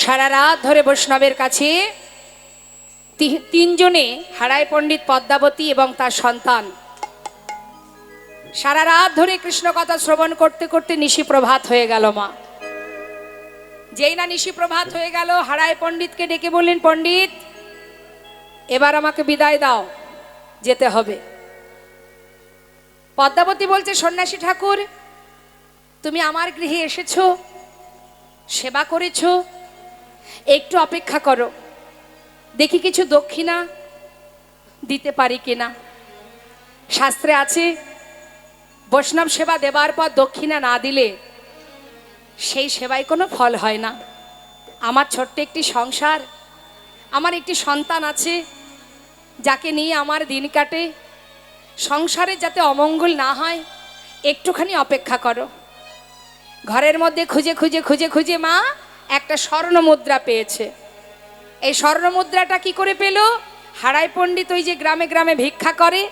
সারা রাত ধরে বৈষ্ণবের কাছে তিনজনে হারায় পণ্ডিত, পদ্মাবতী এবং তার সন্তান সারা রাত ধরে কৃষ্ণ কথা শ্রবণ করতে করতে নিশি প্রভাত হয়ে গেল। মা যেই না নিশি প্রভাত হয়ে গেল, হারায় পণ্ডিতকে ডেকে বললেন, পণ্ডিত এবার আমাকে বিদায় দাও, যেতে হবে। পদ্মাবতী বলছে, সন্ন্যাসী ঠাকুর তুমি আমার গৃহে এসেছো, সেবা করেছো, একটু অপেক্ষা করো, দেখি কিছু দক্ষিণা দিতে পারি কিনা। শাস্ত্রে আছে বৈষ্ণব সেবা দেবার পর দক্ষিণা না দিলে সেই সেবায় কোনো ফল হয় না। আমার ছোট্ট একটি সংসার, আমার একটি সন্তান আছে যাকে নিয়ে আমার দিন কাটে, সংসারে যাতে অমঙ্গল না হয়, একটুখানি অপেক্ষা করো। ঘরের মধ্যে খুঁজে খুঁজে খুঁজে খুঁজে মা একটা স্বর্ণ মুদ্রা পেয়েছে। এই স্বর্ণ মুদ্রাটা কি করে পেল? হারায় পণ্ডিত ওই যে গ্রামে গ্রামে ভিক্ষা করে,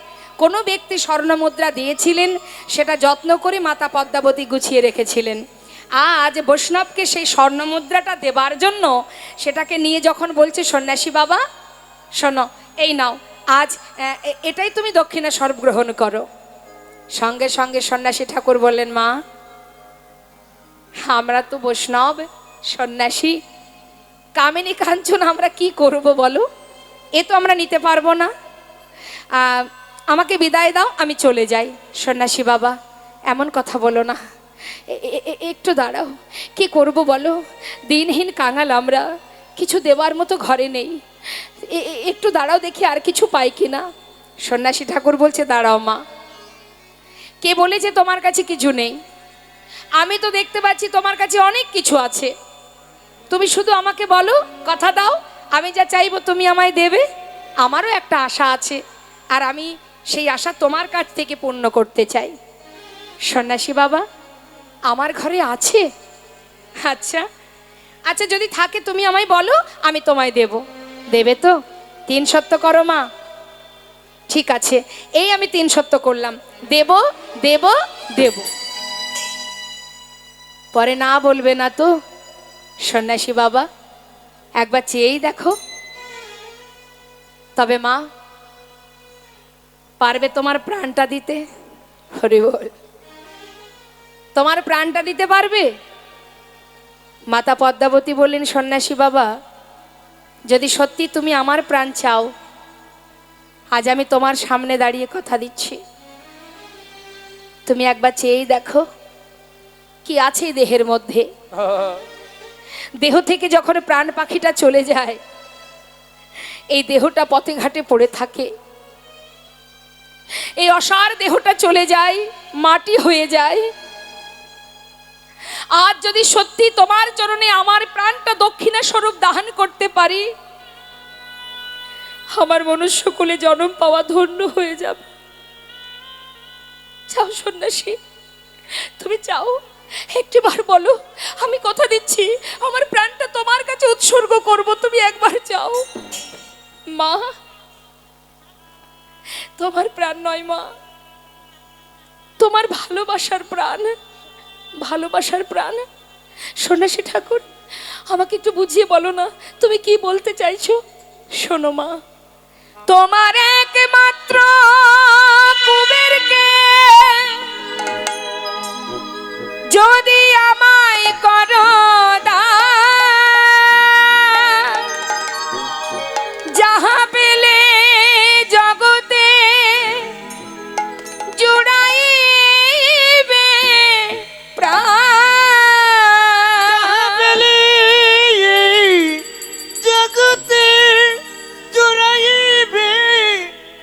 কোনো ব্যক্তি স্বর্ণ মুদ্রা দিয়েছিলেন, সেটা যত্ন করে মাতা পদ্মাবতী গুছিয়ে রেখেছিলেন। আজ বৈষ্ণবকে সেই স্বর্ণ মুদ্রাটা দেবার জন্য সেটাকে নিয়ে যখন বলছে, সন্ন্যাসী বাবা শোনো, এই নাও, আজ এটাই তুমি দক্ষিণা স্বরূপ গ্রহণ করো। সঙ্গে সঙ্গে সন্ন্যাসী ঠাকুর বললেন, মা আমরা তো বৈষ্ণব সন্ন্যাসী, কামিনী কাঞ্চন আমরা কি করব বলো, এ তো আমরা নিতে পারবো না, আমাকে বিদায় দাও, আমি চলে যাই। সন্ন্যাসী বাবা এমন কথা বলো না, একটু দাঁড়াও, কি করব বলো, দিনহীন কাঙাল আমরা, কিছু দেওয়ার মতো ঘরে নেই, একটু দাঁড়াও দেখি আর কিছু পাই কিনা। সন্ন্যাসী ঠাকুর বলছে, দাঁড়াও মা, কে বলেছে তোমার কাছে কিছু নেই? আমি তো দেখতে পাচ্ছি তোমার কাছে অনেক কিছু আছে, তুমি শুধু আমাকে বলো, কথা দাও, আমি যা চাইবো তুমি আমায় দেবে। আমারও একটা আশা আছে, আর আমি সেই আশা তোমার কাছ থেকে পূর্ণ করতে চাই। সন্ন্যাসী বাবা আমার ঘরে আছে? আচ্ছা আচ্ছা, যদি থাকে তুমি আমায় বলো, আমি তোমায় দেব। দেবে তো? 3 সত্য করো মা। ঠিক আছে, এই আমি 3 সত্য করলাম, দেব দেব দেব। পরে না বলবে না তো? সন্ন্যাসী বাবা একবার চেয়েই দেখো। তবে মা পারবে তোমার প্রাণটা দিতে? হরি বল। তোমার প্রাণটা দিতে পারবে? মাতা পদ্মাবতী বললেন, সন্ন্যাসী বাবা যদি সত্যি তুমি আমার প্রাণ চাও, আজ আমি তোমার সামনে দাঁড়িয়ে কথা দিচ্ছি, তুমি একবার চেয়েই দেখো কি আছে দেহের মধ্যে। দেহ থেকে যখন প্রাণ পাখিটা চলে যায়, এই দেহটা পথে ঘাটে পড়ে থাকে, এই অসার দেহটা চলে যায়, মাটি হয়ে যায়। আজ যদি সত্যি তোমার চরণে আমার প্রাণটা দক্ষিণা স্বরূপ দান করতে পারি, আমার মনুষ্যকুলে জন্ম পাওয়া ধন্য হয়ে যাবে। চাও সন্ন্যাসী, তুমি চাও? একটিবার বলো, আমি কথা দিচ্ছি আমার প্রাণটা তোমার কাছে উৎসর্গ করব, তুমি একবার চাও? মা তোমার প্রাণ নয় মা, তোমার ভালোবাসার প্রাণ, ভালোবাসার প্রাণ। সন্ন্যাসী ঠাকুর আমাকে একটু বুঝিয়ে বলো না, তুমি কি বলতে চাইছো? শোনো মা, তোমার একমাত্র কুবেরকে যদি আমায় করো দান, যাহা পেলে জগতে জুড়াইবে প্রাণ, জগতে জুড়াইবে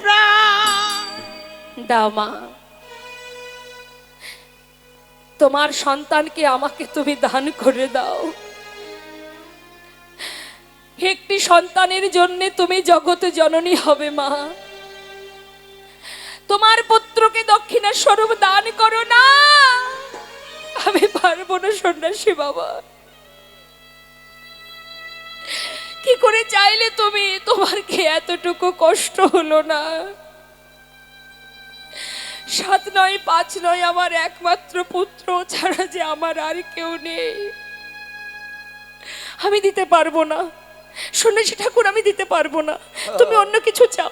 প্রাণ। দাও মা, তোমার সন্তানকে আমাকে তুমি দান করে দাও। একটি সন্তানের জন্য তুমি জগতে জননী হবে মা, তোমার পুত্রকে দক্ষিণা স্বরূপ দান করো না। আমি পারবো না সন্ন্যাসী বাবা, কি করে চাইলে তুমি? তোমার কি এতটুকু কষ্ট হলো না? 7 নয় 5 নয়, আমার একমাত্র পুত্র ছাড়া যে আমার আর কেউ নেই। আমি দিতে পারবো না, সন্ন্যাসী ঠাকুর আমি দিতে পারবো না, তুমি অন্য কিছু চাও,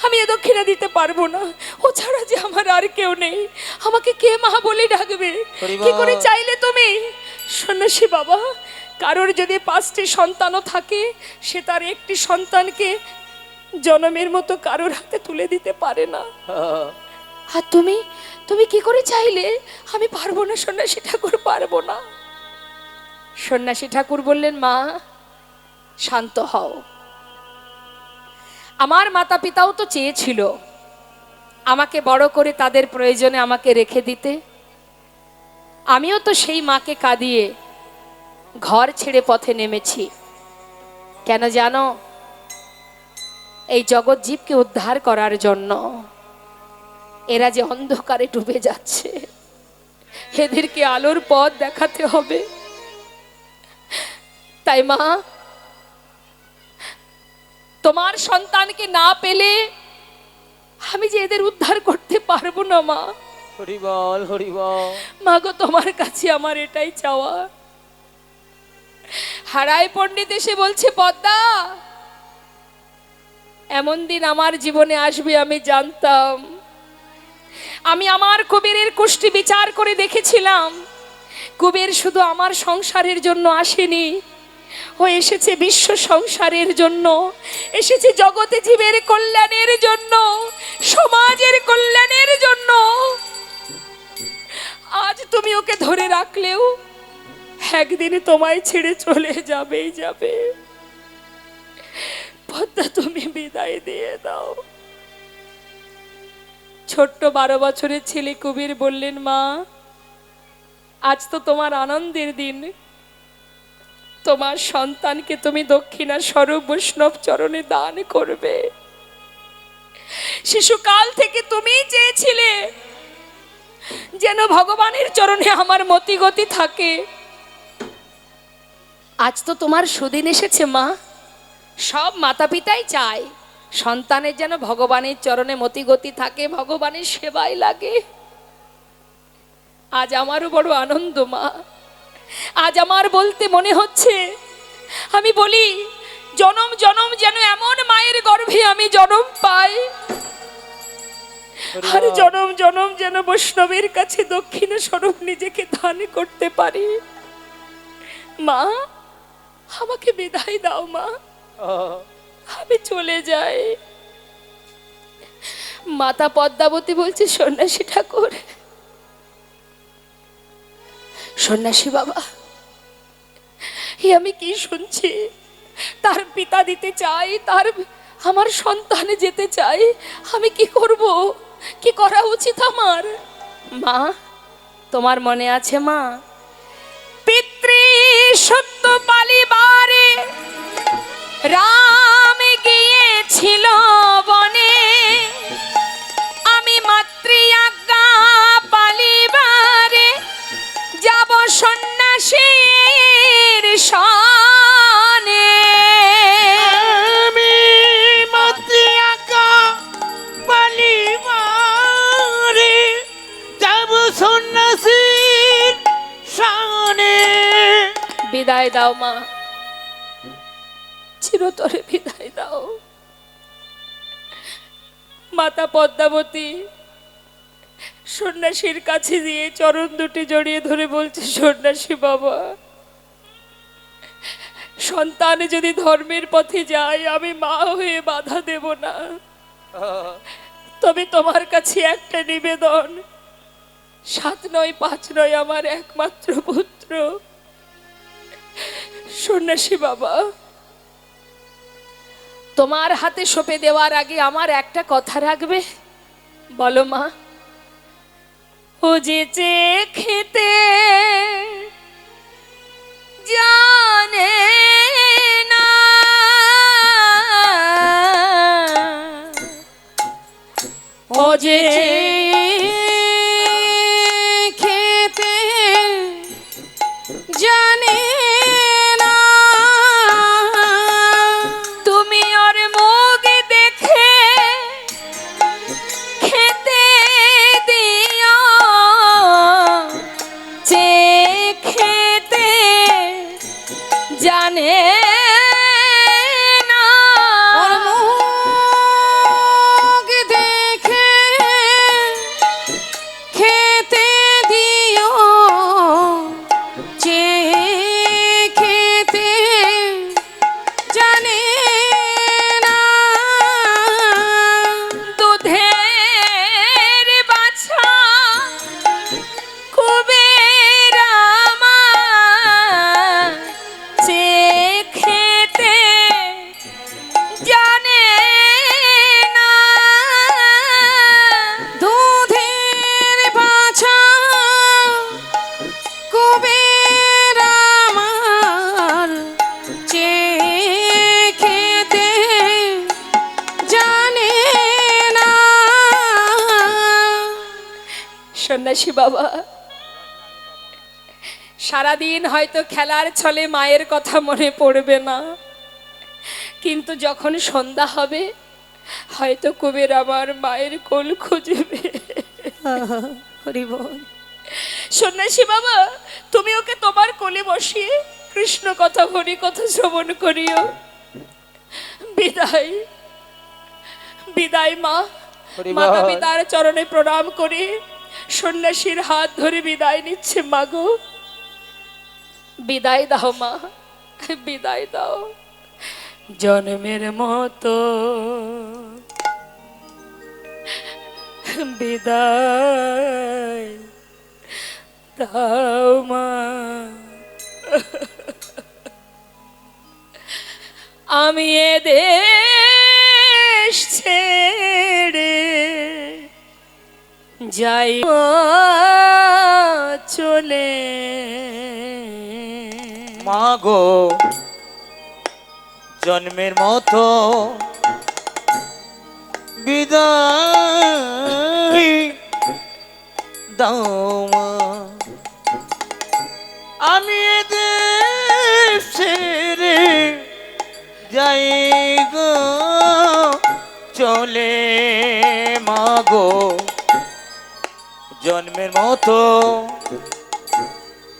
আমি এ দক্ষিণা দিতে পারবো না। ও ছাড়া যে আমার আর কেউ নেই, আমাকে কে মা বলে ডাকবে, কি করে চাইলে তুমি? সন্ন্যাসী বাবা, কারোর যদি 5টি সন্তানও থাকে, সে তার একটি সন্তানকে জনমের মতো কারোর হাতে তুলে দিতে পারে না। আর তুমি তুমি কি করে চাইলে? আমি পারবো না সন্ন্যাসী ঠাকুর, পারবো না। সন্ন্যাসী ঠাকুর বললেন, মা শান্ত হও। আমার মাতা পিতাও তো চেয়েছিল আমাকে বড় করে তাদের প্রয়োজনে আমাকে রেখে দিতে। আমিও তো সেই মাকে কাঁদিয়ে ঘর ছেড়ে পথে নেমেছি। কেন জানো? এই জগৎ জীবকে উদ্ধার করার জন্য। এরা যে অন্ধকারে ডুবে যাচ্ছে, এদেরকে আলোর পথ দেখাতে হবে। তাই মা, তোমার সন্তানকে না পেলে আমি যে এদের উদ্ধার করতে পারবো না মা। হরি বল, হরি বল। মা গো, তোমার কাছে আমার এটাই চাওয়া। হারায় পণ্ডিত এসে বলছে, পদ্মা, এমন দিন আমার জীবনে আসবে আমি জানতাম। আমি আমার কুবেরের কুষ্টি বিচার করে দেখেছিলাম, কুবের শুধু আমার সংসারের জন্য আসেনি, ও এসেছে বিশ্ব সংসারের জন্য, এসেছে জগতে জীবের কল্যাণের জন্য, সমাজের কল্যাণের জন্য। আজ তুমি ওকে ধরে রাখলেও একদিন তোমায় ছেড়ে চলে যাবেই যাবে। পদ্মা, তুমি বিদায় দিয়ে দাও। ছোট্ট 12 বছরের ছেলে কবির বললেন, মা আজ তো তোমার আনন্দের দিন, তোমার সন্তানকে তুমি দক্ষিণা স্বরূপ বৈষ্ণব চরণে দান করবে। শিশুকাল থেকে তুমি চেয়েছিলে যেন ভগবানের চরণে আমার মতি গতি থাকে। আজ তো তোমার সুদিন এসেছে মা। সব মাতা পিতাই চায় সন্তানের যেন ভগবানের চরণে মতি গতি থাকে, ভগবানের সেবায় লাগে। আজ আমারও বড় আনন্দ মা। আজ আমার বলতে মনে হচ্ছে, আমি বলি জনম জনম যেন এমন মায়ের গর্ভে আমি জন্ম পাই, আর জনম জনম যেন বৈষ্ণবের কাছে দক্ষিণা স্বরূপ নিজেকে দান করতে পারি। মা, আমাকে বিদায় দাও মা, আমি চলে যাই। মাতা পদ্মাবতী বলছে, সন্ন্যাসী ঠাকুর, সন্ন্যাসী বাবা, আমি কি শুনছি? তার পিতা দিতে চাই, তার আমার সন্তানে যেতে চাই, আমি কি করব? কি করা উচিত আমার? মা, তোমার মনে আছে মা, পিতৃ সত্য পালিবারে রাম গিয়েছিল বনে, আমি মাতৃ আজ্ঞা পালিবারে যাব সন্ন্যাসীর সনে। আমি মাতৃ আজ্ঞা পালিবারে যাব সন্ন্যাসীর সনে। বিদায় দাও মা, চিরতরে বিদায় দাও। মাতা পদ্মাবতী সন্ন্যাসীর কাছে দিয়ে চরণ দুটি জড়িয়ে ধরে বলছে, সন্ন্যাসী বাবা, সন্তান যদি ধর্মের পথে যায় আমি মা হয়ে বাধা দেব না, তবে তোমার কাছে একটা নিবেদন, 7 নয় 5 নয়, আমার একমাত্র পুত্র। সন্ন্যাসী বাবা, তোমার হাতে সঁপে দেওয়ার আগে আমার একটা কথা রাখবে? বলো মা। ও যে খেতে জানে না, ও যে খেতে জানে না, তুমি ওর মুখ দেখে খেতে দিও, যে খেতে সন্ন্যাসী বাবা, সারাদিন হয়তো খেলার ছলে মায়ের কথা মনে পড়বে না, কিন্তু যখন সন্ধ্যা হবে হয়তো কুবের আমার মায়ের কোল খুঁজবে। হরি বল। সন্ন্যাসী বাবা, তুমি ওকে তোমার কোলে বসিয়ে কৃষ্ণ কথা হরি কথা শ্রবণ করিও। বিদায়, বিদায় মা। হরি বল। মাতা পিতার চরণে প্রণাম করে সন্ন্যাসীর হাত ধরে বিদায় নিচ্ছে। মাগো বিদায় দাও মা, বিদায় দাও। জন্মের মতো বিদায় দাও মা। আমি এ দেশ ছেড়ে যাই চলে। মাগো জন্মের মতো বিদায় দাও মা। আমি এদের ছেড়ে যাই গো চলে। মাগো জন্মের মতো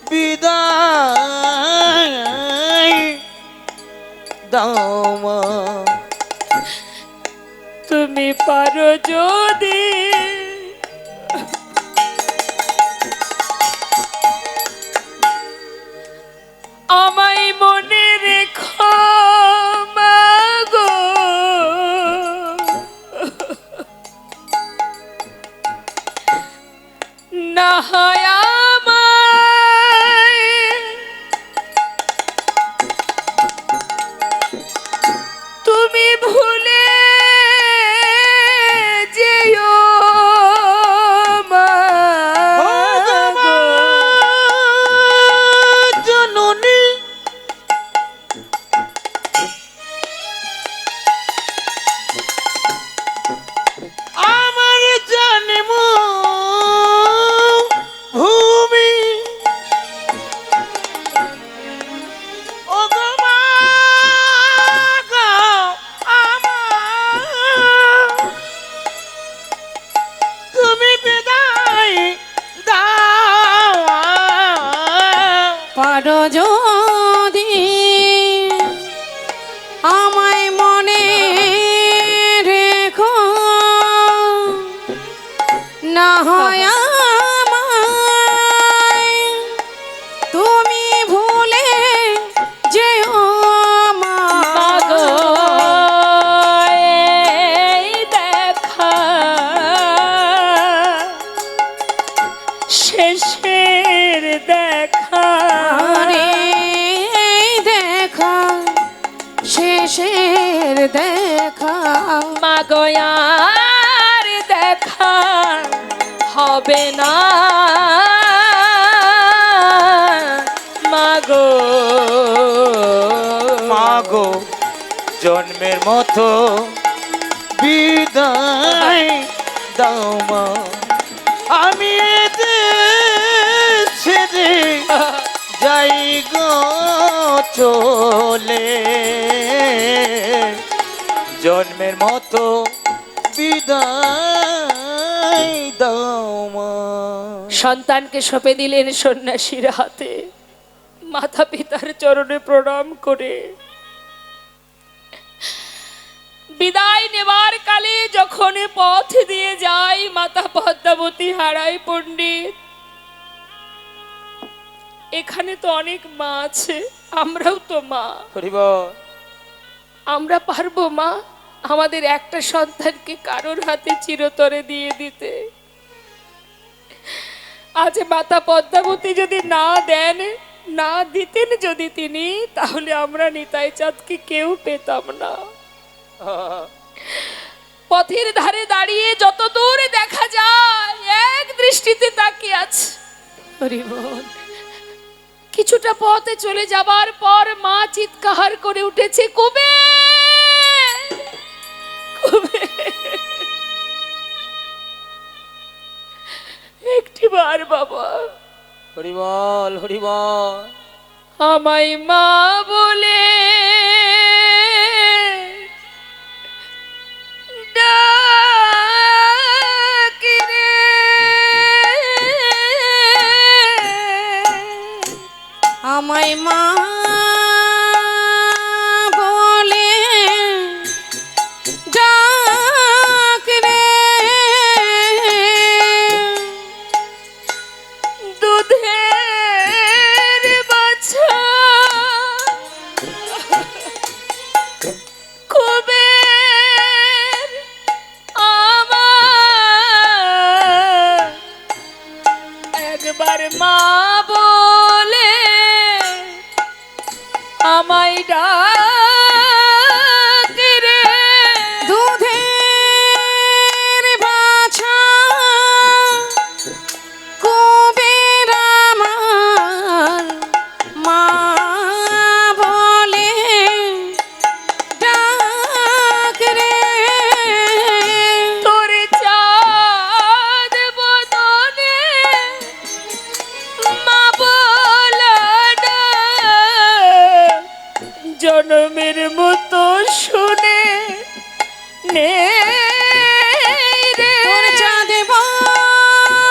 বিদায় দাও মা। তুমি পারো যদি আমায় মনে রেখো মাগো, না হয় আমায় তুমি ভুলে যেও মা গো। জননী আমার জন্ম ভূমি ও গো মা গো আমার তুমি বিদায় দাও। পারো যদি আমায় মনে রেখো, না হয় আমায় তুমি ভুলে যেও মা মাগো এই দেখা শেষের দেখা, রে দেখা শেষের দেখা। মাগো আর দেখা হবে না মাগো। মাগো জন্মের মতো বিদায় দাও মা। আমি এদের ছেড়ে যাই গো চলে। জন্মের মতো বিদায় দাও মা। সন্তানকে সঁপে দিলেন সন্ন্যাসীর হাতে। মাতা পিতার চরণে প্রণাম করে বিদায় নেবার কালে যখন পথ দিয়ে যায় মাতা পদ্মাবতী হারাই পণ্ডিত, এখানে তো অনেক মা আছে, আমরাও তো মা, হরি বল। আমরা পারবো মা আমাদের একটা সন্তানকে কারোর হাতে চিরতরে দিয়ে দিতে? আজ মাতা পদ্মাবতী যদি না দেন, না দিতেন যদি তিনি, তাহলে আমরা নিতাই চাঁদকে কেউ পেতাম না। পথের ধারে দাঁড়িয়ে যত দূর দেখা যায় এক দৃষ্টিতে তাকিয়ে আছে। হরি বল। কিছুটা পথে চলে যাবার পর মা চিৎকার করে উঠেছে, কুবের, কুবের। একটি একবার বাবা হরিবল হরিবল। আমায় মা বলে ডাকি রে। আমায় মা বলে ডাক রে। দুধের বাছা কুবের আমার একবার মা বলে আমায় ডাক রে। দুধের বাছা কুবের আমার মা বলে ডাক রে। তোর চাঁদ বদনে মা বলা ডাক জনমের মতো শুনে নে রে। তোর চাঁদ বদনে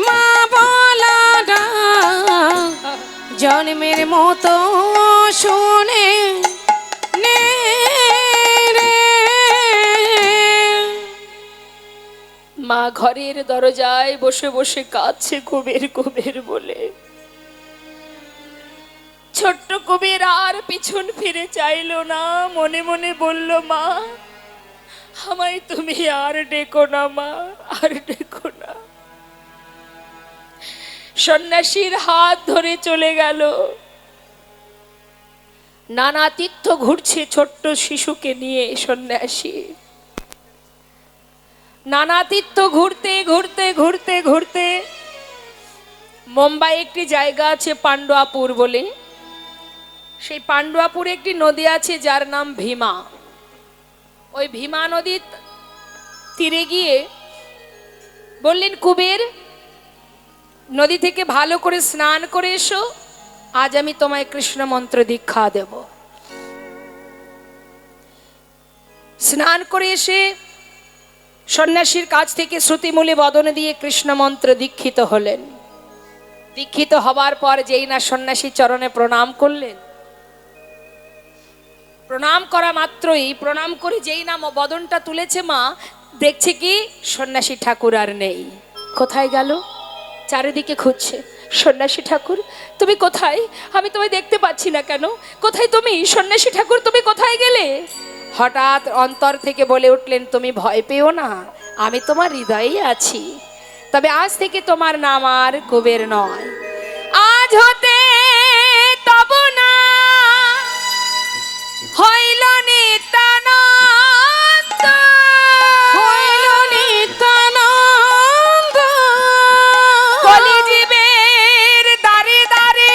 মা বলা ডাক জন্মের মতো শুনে নে রে। মা ঘরের দরজায় বসে বসে কাঁদছে কুবের কুবের বলে। ছোট্ট কুবের আর পিছন ফিরে চাইলো না, মনে মনে বলল মা আমায় তুমি আর ডেকো না মা, আর ডেকো না। সন্ন্যাসীর হাত ধরে চলে গেল। নানা তীর্থ ঘুরছে ছোট্ট শিশুকে নিয়ে সন্ন্যাসী। নানা তীর্থ ঘুরতে ঘুরতে ঘুরতে ঘুরতে মুম্বাই একটি জায়গা আছে পান্ডুয়াপুর বলে। সেই পান্ডুয়াপুরে একটি নদী আছে যার নাম ভীমা। ওই ভীমা নদীর তীরে গিয়ে বললেন কুবের নদী থেকে ভালো করে স্নান করে এসো, আজ আমি তোমায় কৃষ্ণ মন্ত্র দীক্ষা দেব। স্নান করে এসে সন্ন্যাসীর কাছ থেকে শ্রুতিমূলে বদনে দিয়ে কৃষ্ণ মন্ত্র দীক্ষিত হলেন। দীক্ষিত হবার পর যেই না সন্ন্যাসী চরণে প্রণাম করলেন, প্রণাম করা মাত্রই প্রণাম করে যেই না বদনটা তুলেছে মা, দেখছে কি সন্ন্যাসী ঠাকুর আর নেই। কোথায় গেল? চারিদিকে খুঁজছে। সন্ন্যাসী ঠাকুর তুমি কোথায়? আমি তোমায় দেখতে পাচ্ছি না কেন? কোথায় তুমি? সন্ন্যাসী ঠাকুর তুমি কোথায় গেলে? হঠাৎ অন্তর থেকে বলে উঠলেন তুমি ভয় পেও না, আমি তোমার হৃদয়েই আছি। তবে আজ থেকে তোমার নাম আর কুবের নয়, আজ হতে তব না হইল নিত্যানন্দ। হইল নিত্যানন্দ। কলিজীবের দ্বারে দ্বারে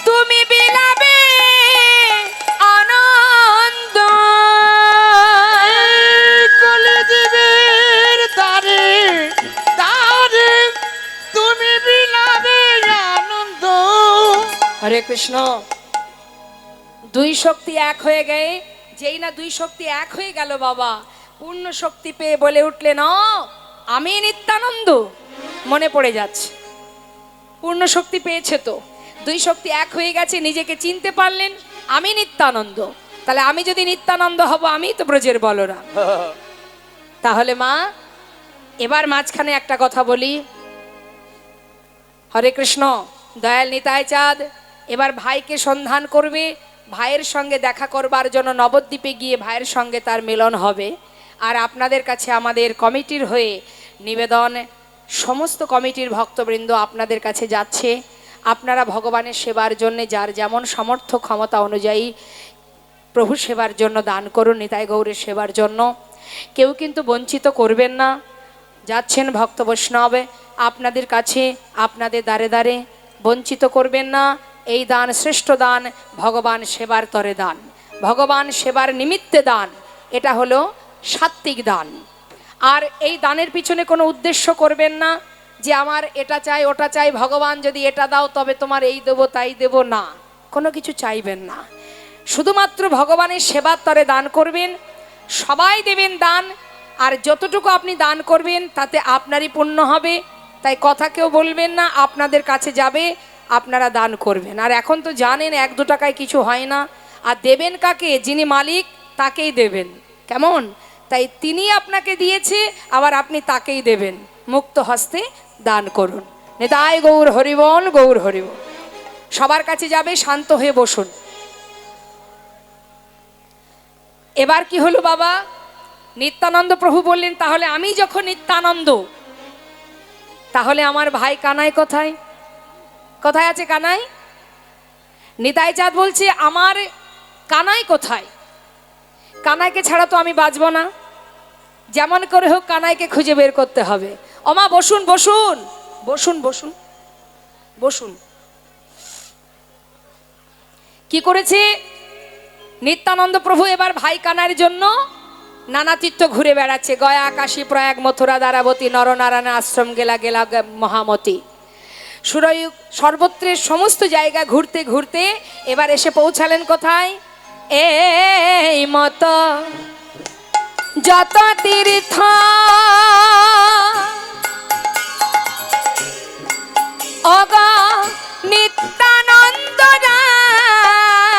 তুমি বিলাবে আনন্দ। কলিজীবের দ্বারে দ্বারে তুমি বিলাবে আনন্দ। হরে কৃষ্ণ। দুই শক্তি এক হয়ে গেছে। যেই না দুই শক্তি এক হয়ে গেল বাবা, পূর্ণ শক্তি পেয়ে বলে উঠলেন আমি নিত্যানন্দ। মনে পড়ে যাচ্ছে পূর্ণ শক্তি পেয়েছে তো, দুই শক্তি এক হয়ে গেছে, নিজেকে চিনতে পারলেন আমি নিত্যানন্দ। তাহলে আমি যদি নিত্যানন্দ হব আমি তো ব্রজের বলরাম। তাহলে মা এবার মাঝখানে একটা কথা বলি। হরে কৃষ্ণ। দয়াল নিতাই চাঁদ এবার ভাইকে সন্ধান করবে, ভাইয়ের সঙ্গে দেখা করবার জন্য নবদ্বীপে গিয়ে ভাইয়ের সঙ্গে তার মিলন হবে। আর আপনাদের কাছে আমাদের কমিটির হয়ে নিবেদন, সমস্ত কমিটির ভক্তবৃন্দ আপনাদের কাছে যাচ্ছে, আপনারা ভগবানের সেবার জন্য যার যেমন সামর্থ্য ক্ষমতা অনুযায়ী প্রভু সেবার জন্য দান করুন, নিতাই গৌরের সেবার জন্য। কেউ কিন্তু বঞ্চিত করবেন না। যাচ্ছেন ভক্ত বৈষ্ণব আপনাদের কাছে, আপনাদের দ্বারে দ্বারে, বঞ্চিত করবেন না। এই দান শ্রেষ্ঠ দান, ভগবান সেবার তরে দান, ভগবান সেবার নিমিত্তে দান। এটা হলো সাত্ত্বিক দান। আর এই দানের পিছনে কোনো উদ্দেশ্য করবেন না যে আমার এটা চাই ওটা চাই, ভগবান যদি এটা দাও তবে তোমার এই দেবো তাই দেবো, না, কোনো কিছু চাইবেন না। শুধুমাত্র ভগবানের সেবার তরে দান করবেন, সবাই দেবেন দান, আর যতটুকু আপনি দান করবেন তাতে আপনারই পুণ্য হবে। তাই কথা কেউ বলবেন না, আপনাদের কাছে যাবে, আপনারা দান করবেন। আর এখন তো জানেন 1-2 টাকায় কিছু হয় না, আর দেবেন কাকে? যিনি মালিক তাকেই দেবেন, কেমন? তাই তিনি আপনাকে দিয়েছে, আবার আপনি তাকেই দেবেন। মুক্ত হস্তে দান করুন। নিতাই গৌর হরিবল, গৌর হরিবল। সবার কাছে যাবে, শান্ত হয়ে বসুন। এবার কি হলো বাবা? নিত্যানন্দ প্রভু বললেন, তাহলে আমি যখন নিত্যানন্দ, তাহলে আমার ভাই কানাই কোথায়? কোথায় আছে কানাই? নিতাই চাঁদ বলছে, আমার কানাই কোথায়? কানাইকে ছাড়া তো আমি বাঁচব না, যেমন করে হোক কানাইকে খুঁজে বের করতে হবে। ওমা বসুন বসুন বসুন বসুন বসুন। কি করেছে নিত্যানন্দ প্রভু? এবার ভাই কানাইয়ের জন্য নানা তীর্থ ঘুরে বেড়াচ্ছে। গয়া, কাশী, প্রয়াগ, মথুরা, দ্বারাবতী, নরনারায়ণ আশ্রম, গেলা গেলা মহামতি, সুরয়ুগ, সর্বত্রের সমস্ত জায়গা ঘুরতে ঘুরতে এবার এসে পৌঁছালেন কোথায়? এই মতো যত তীর্থ অগ নিত্যানন্দ রায়,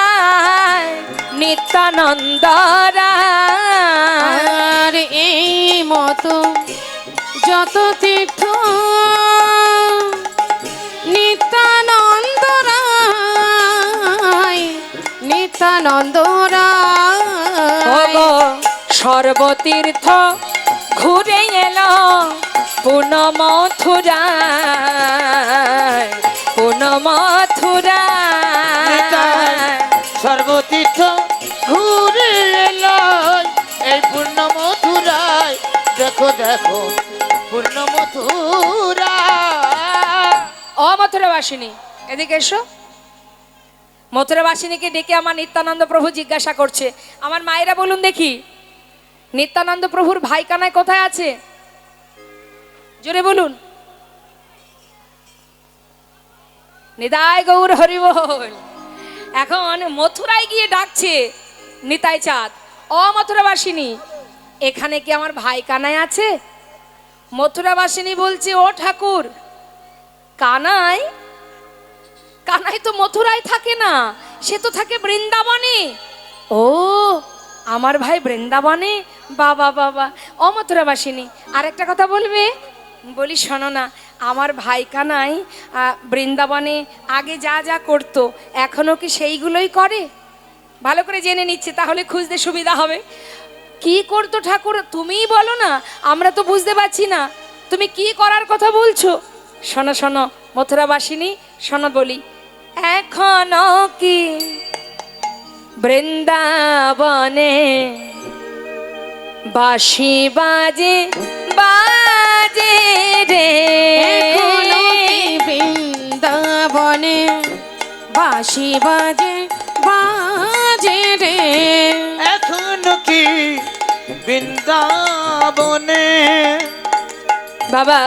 নিত্যানন্দ রায়। আর এই মতো যত তীর্থ নিত্যানন্দ রায়, নিত্যানন্দ রায়। সর্বতীর্থ ঘুরে এলো পুন মথুরায়, পুন মথুরায়। সর্বতীর্থ ঘুরে এলো এই পূর্ণ মথুরায়, দেখো দেখো পূর্ণ মথুরা। ও মথুরাবাসিনী, এদিকে এসো। মথুরাবাসিনীকে ডেকে আমার নিত্যানন্দ প্রভু জিজ্ঞাসা করছে, আমার মায়েরা বলুন দেখি, নিত্যানন্দ প্রভুর ভাই কানাই কোথায় আছে? জোরে বলুন। নিতাই গৌর হরিবল। এখন মথুরায় গিয়ে ডাকছে নিতাই চাঁদ, ও মথুরাবাসিনী, এখানে কি আমার ভাই কানাই আছে? মথুরাবাসিনী বলছে, ও ঠাকুর, কানাই? কানাই তো মথুরায় থাকে না, সে তো থাকে বৃন্দাবনে। ও, আমার ভাই বৃন্দাবনে? বাবা বাবা। ও মথুরাবাসিনী, আরেকটা কথা বলবে? বলি শোনো না, আমার ভাই কানাই বৃন্দাবনে আগে যা যা করতো এখনো কি সেইগুলোই করে? ভালো করে জেনে নিচ্ছে, তাহলে খুঁজতে সুবিধা হবে। কি করতো ঠাকুর তুমিই বলো না, আমরা তো বুঝতে পারছি না তুমি কি করার কথা বলছো। শোনো শোনো মথুরাবাসিনী, শোনো বলি, এখনো কি বৃন্দাবনে বাঁশি বাজে বাজে রে? এখনো কি বৃন্দাবনে বাঁশি বাজে বাজে রে? এখনো কি বৃন্দাবনে? বাবা,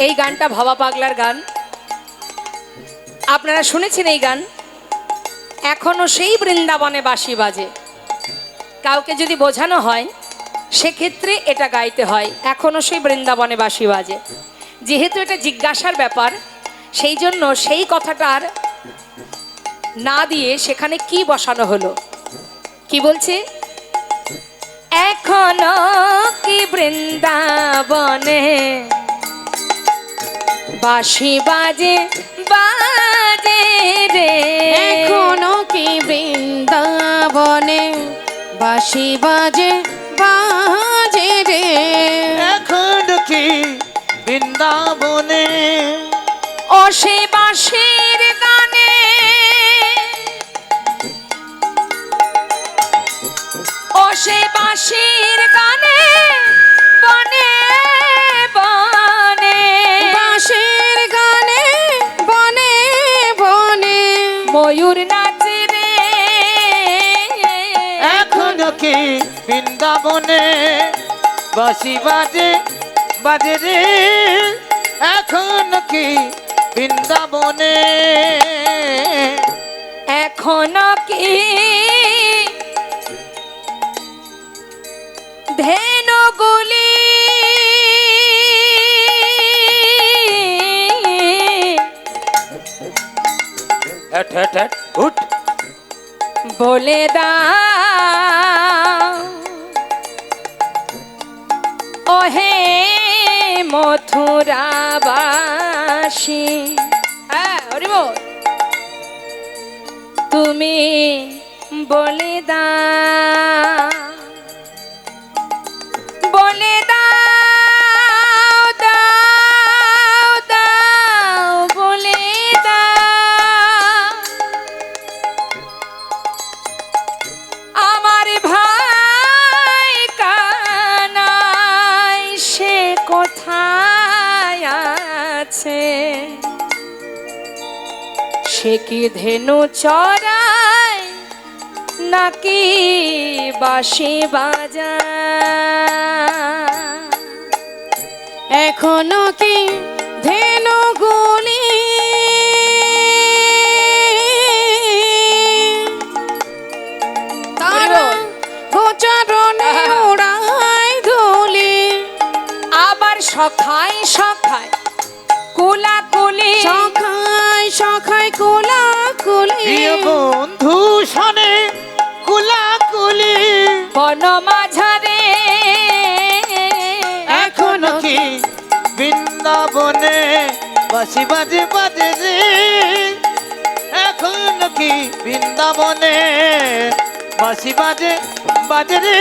এই গানটা ভবা পাগলার গান, আপনারা শুনেছেন এই গান। এখনো সেই বৃন্দাবনে বাঁশি বাজে। কাউকে যদি বোঝানো হয় সেক্ষেত্রে এটা গাইতে হয়, এখনো সেই বৃন্দাবনে বাঁশি বাজে। যেহেতু এটা জিজ্ঞাসার ব্যাপার, সেই জন্য সেই কথাটার না দিয়ে সেখানে কি বসানো হলো? কি বলছে? এখনো কি বৃন্দাবনে বাঁশি বাজে বাজে রে? এখনো কি বৃন্দাবনে বাঁশি বাজে বাজে রে? এখনো কি বৃন্দাবনে? ও সে বাঁশির গানে, ও সে বাঁশির গানে বনে বনে, বাঁশির গানে বনে বনে ময়ূর নাচে রে। এখনো কি বৃন্দাবনে বাঁশি বাজে বাজে রে এখন কি বৃন্দাবনে এখনো কি ধেনুগুলি হ্যাট হ্যাট হ্যাট উঠ বলে দাও ওহে মথুরাবাসী, হ্যাঁ হরি বল, তুমি বলে দাও, বলে দাও, দাও দাও বলে দাও আমার ভাই কানাই সে কোথায় আছে, সে কি ধেনু চড়ায় নাকি বাঁশি বাজায়, এখনো কি ধেনুগুলি তারা গোচরণে উড়ায় ধুলি, আবার সখায় সখায় কুলাকুলি, সখায় সখায় কোলাকুলি, প্রিয় বন্ধু শোনে কুলাকুলি বন মাঝারে এখনো কি বৃন্দাবনে বাঁশি বাজে বাজে রে এখনো কি বৃন্দাবনে বাঁশি বাজে বাজে রে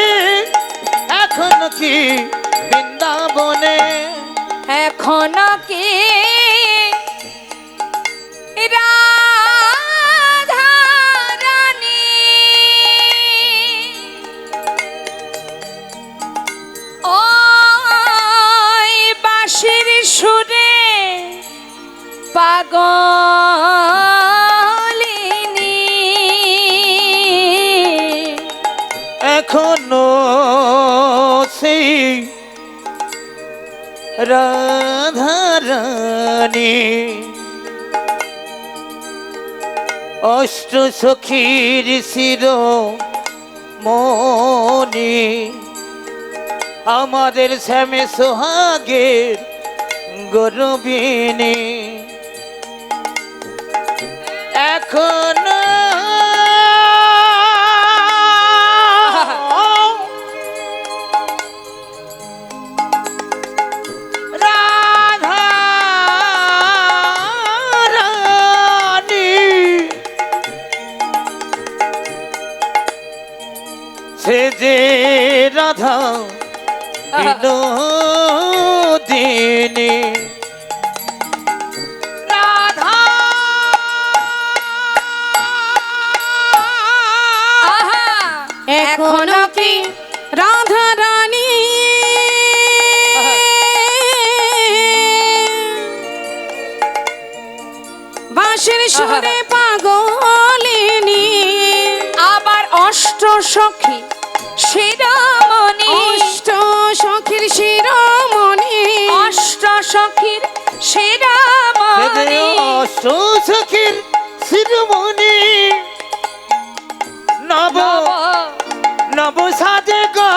এখনো কি বৃন্দাবনে এখনো কি রাধা রানী ওই বাঁশির সুরে পাগলিনী, এখনো সেই রাধারানী অষ্ট সখীর শির মনি আমাদের শ্যামে সোহাগের গরবিনী এখনো রাধা রানী সে যে রাধা বিনোদিনী রাধা আহা, এখনো কি রাধা রানী বাঁশির সুরে পাগলিনী, আবার অষ্ট সখী শিরোমণি, অষ্ট সখীর শিরোমণি, অষ্ট সখীর শিরোমণি, অষ্ট সখীর শিরোমণি নব নব সাজে গো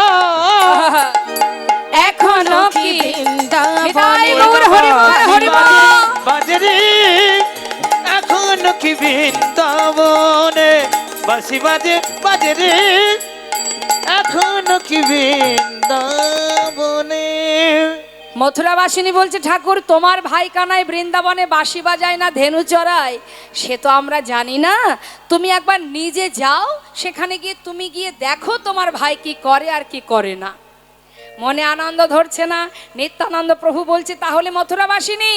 এখনো কি বিদায় বৃন্দাবনে গৌর হরি বল, হরি বল। বাজরে এখন কি বৃন্দাবনে বাঁশি বাজে বাজরে এখন কি বৃন্দাবনে মথুরাবাসিনী বলছে, ঠাকুর তোমার ভাই কানাই বৃন্দাবনে বাঁশি বাজায় না ধেনু চড়ায়, সে তো আমরা জানি না, তুমি একবার নিজে যাও, সেখানে গিয়ে তুমি গিয়ে দেখো তোমার ভাই কি করে আর কি করে না। মনে আনন্দ ধরছে না, নিত্যানন্দ প্রভু বলছে, তাহলে মথুরাবাসিনী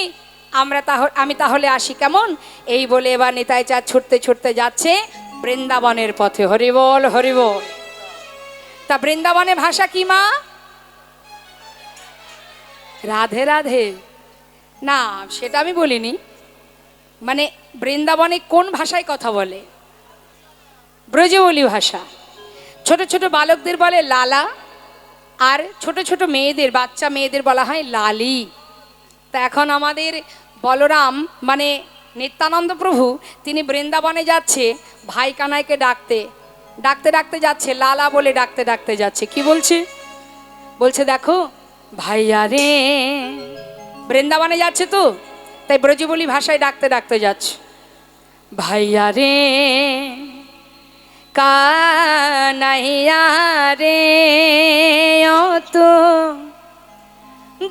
আমি তাহলে আসি কেমন, এই বলে এবার নিতাই চাঁদ ছুটতে ছুটতে যাচ্ছে বৃন্দাবনের পথে। হরি বল, হরি বল। তা বৃন্দাবনে ভাষা কি মা? রাধে রাধে না, সেটা আমি বলিনি, মানে বৃন্দাবনে কোন ভাষায় কথা বলে? ব্রজবুলি ভাষা। ছোট ছোট বালকদের বলে লালা, আর ছোট ছোট মেয়েদের, বাচ্চা মেয়েদের বলা হয় লালি। তা এখন আমাদের বলরাম মানে নিত্যানন্দ প্রভু তিনি বৃন্দাবনে যাচ্ছে ভাই কানাইকে ডাকতে ডাকতে ডাকতে যাচ্ছে, লালা বলে ডাকতে ডাকতে যাচ্ছে। কি বলছে? বলছে দেখো ভাইয়া রে, বৃন্দাবনে যাচ্ছে তো তাই ব্রজবুলি ভাষায় ডাকতে ডাকতে যাচ্ছে, ভাইয়া রে কানাইয়া রে ও তো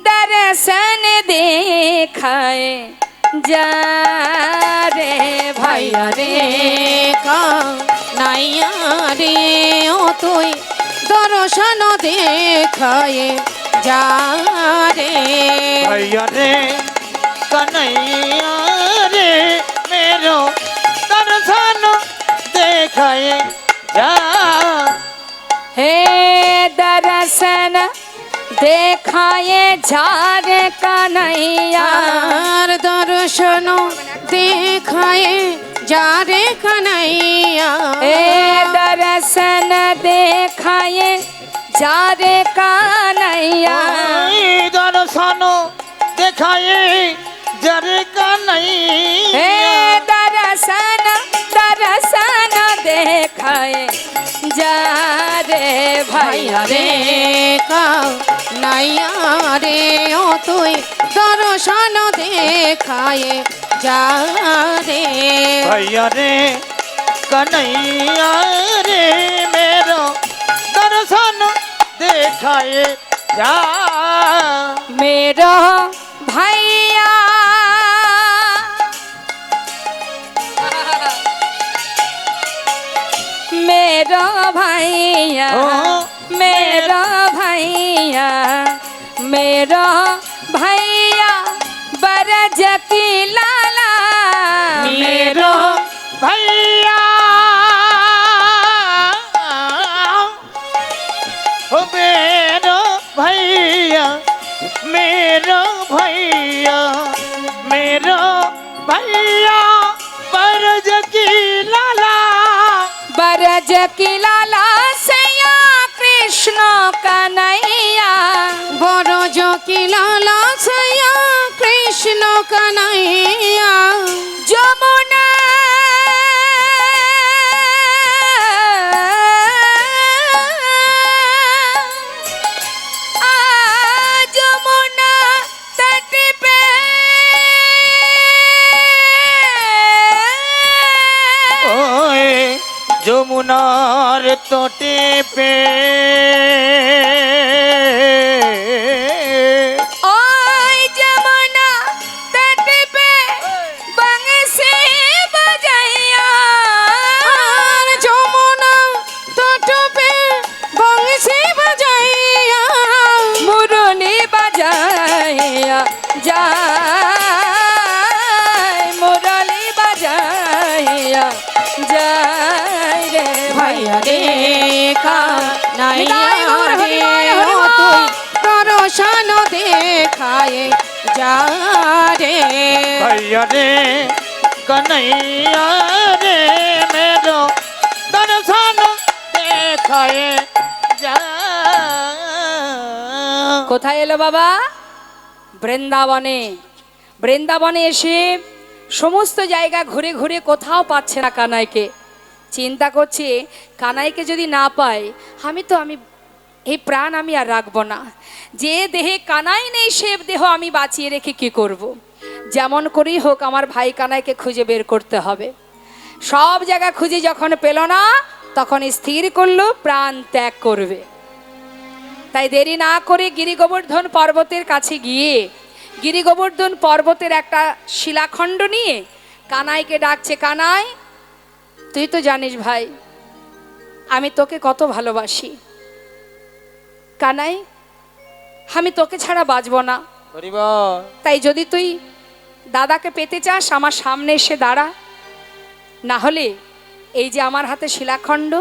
दर्शन देखाए जा रे भैया रे কানাইয়া রে ও তুই দর্শন দেখায়ে যা রে भैया रे कन्हैया रे मेरो दर्शन देखाए जा। हे दर्शन देखाए जा रे कन्हैया, আর দর্শন দেখায়ে যা রে কানাইয়া हे दर्शन देखाए जा रे कन्हैया, दर्शन देखाए जरे कन्हैया। हे दर्शन दर्शन देखाए जा रे भैया ভাইয়া রে কানাইয়া রে ও তুই দর্শন দেখায়ে যা রে भैया रे कन्हैया रे मेरो दर्शन देखाए जा। मेरा भैया मेरा भैया मेरा भैया मेरा भैया बरज की लाला मेरो भैया ओ मेरो भैया मेरो भैया मेरो भैया बरज की लाला। बरज की लाला सैया कृष्ण कन्हैया, বড় জকিলালা ছায়া কৃষ্ণ কানাইয়া যমুনা যমুনা तट पे ओए যমুনার তটে পে ओय যমুনা तट पे बंसी बजैया, আর যমুনা তটপে বংশী বাজাইয়া मुरली बजाया जाय मुरली बजाया जाय रे ভাইয়া রে কানাইয়া হরি রে বল, ও তুই দর্শন দেখায়ে যা রে भैया रे कन्हैया रे मेरो दर्शन देखाए जा। কোথায় এলো বাবা? বৃন্দাবনে। বৃন্দাবনে এসে সমস্ত জায়গা ঘুরে ঘুরে কোথাও পাচ্ছে না কানাইকে। চিন্তা করছে কানাইকে যদি না পাই আমি এই প্রাণ আমি আর রাখবো না। যে দেহে কানাই নেই সে দেহ আমি বাঁচিয়ে রেখে কি করব। যেমন করেই হোক আমার ভাই কানাইকে খুঁজে বের করতে হবে। সব জায়গা খুঁজে যখন পেল না তখন স্থির করলো প্রাণ ত্যাগ করবে। তাই দেরি না করে গিরি গোবর্ধন পর্বতের কাছে গিয়ে গিরি গোবর্ধন পর্বতের একটা শিলাখণ্ড নিয়ে কানাইকে ডাকছে, কানাই তুই তো জানিস ভাই আমি তোকে কত ভালোবাসি, কানাই আমি তোকে ছাড়া বাঁচব না, তাই যদি তুই দাদাকে পেতে চাস আমার সামনে এসে দাঁড়া, না হলে এই যে আমার হাতে শিলাখণ্ড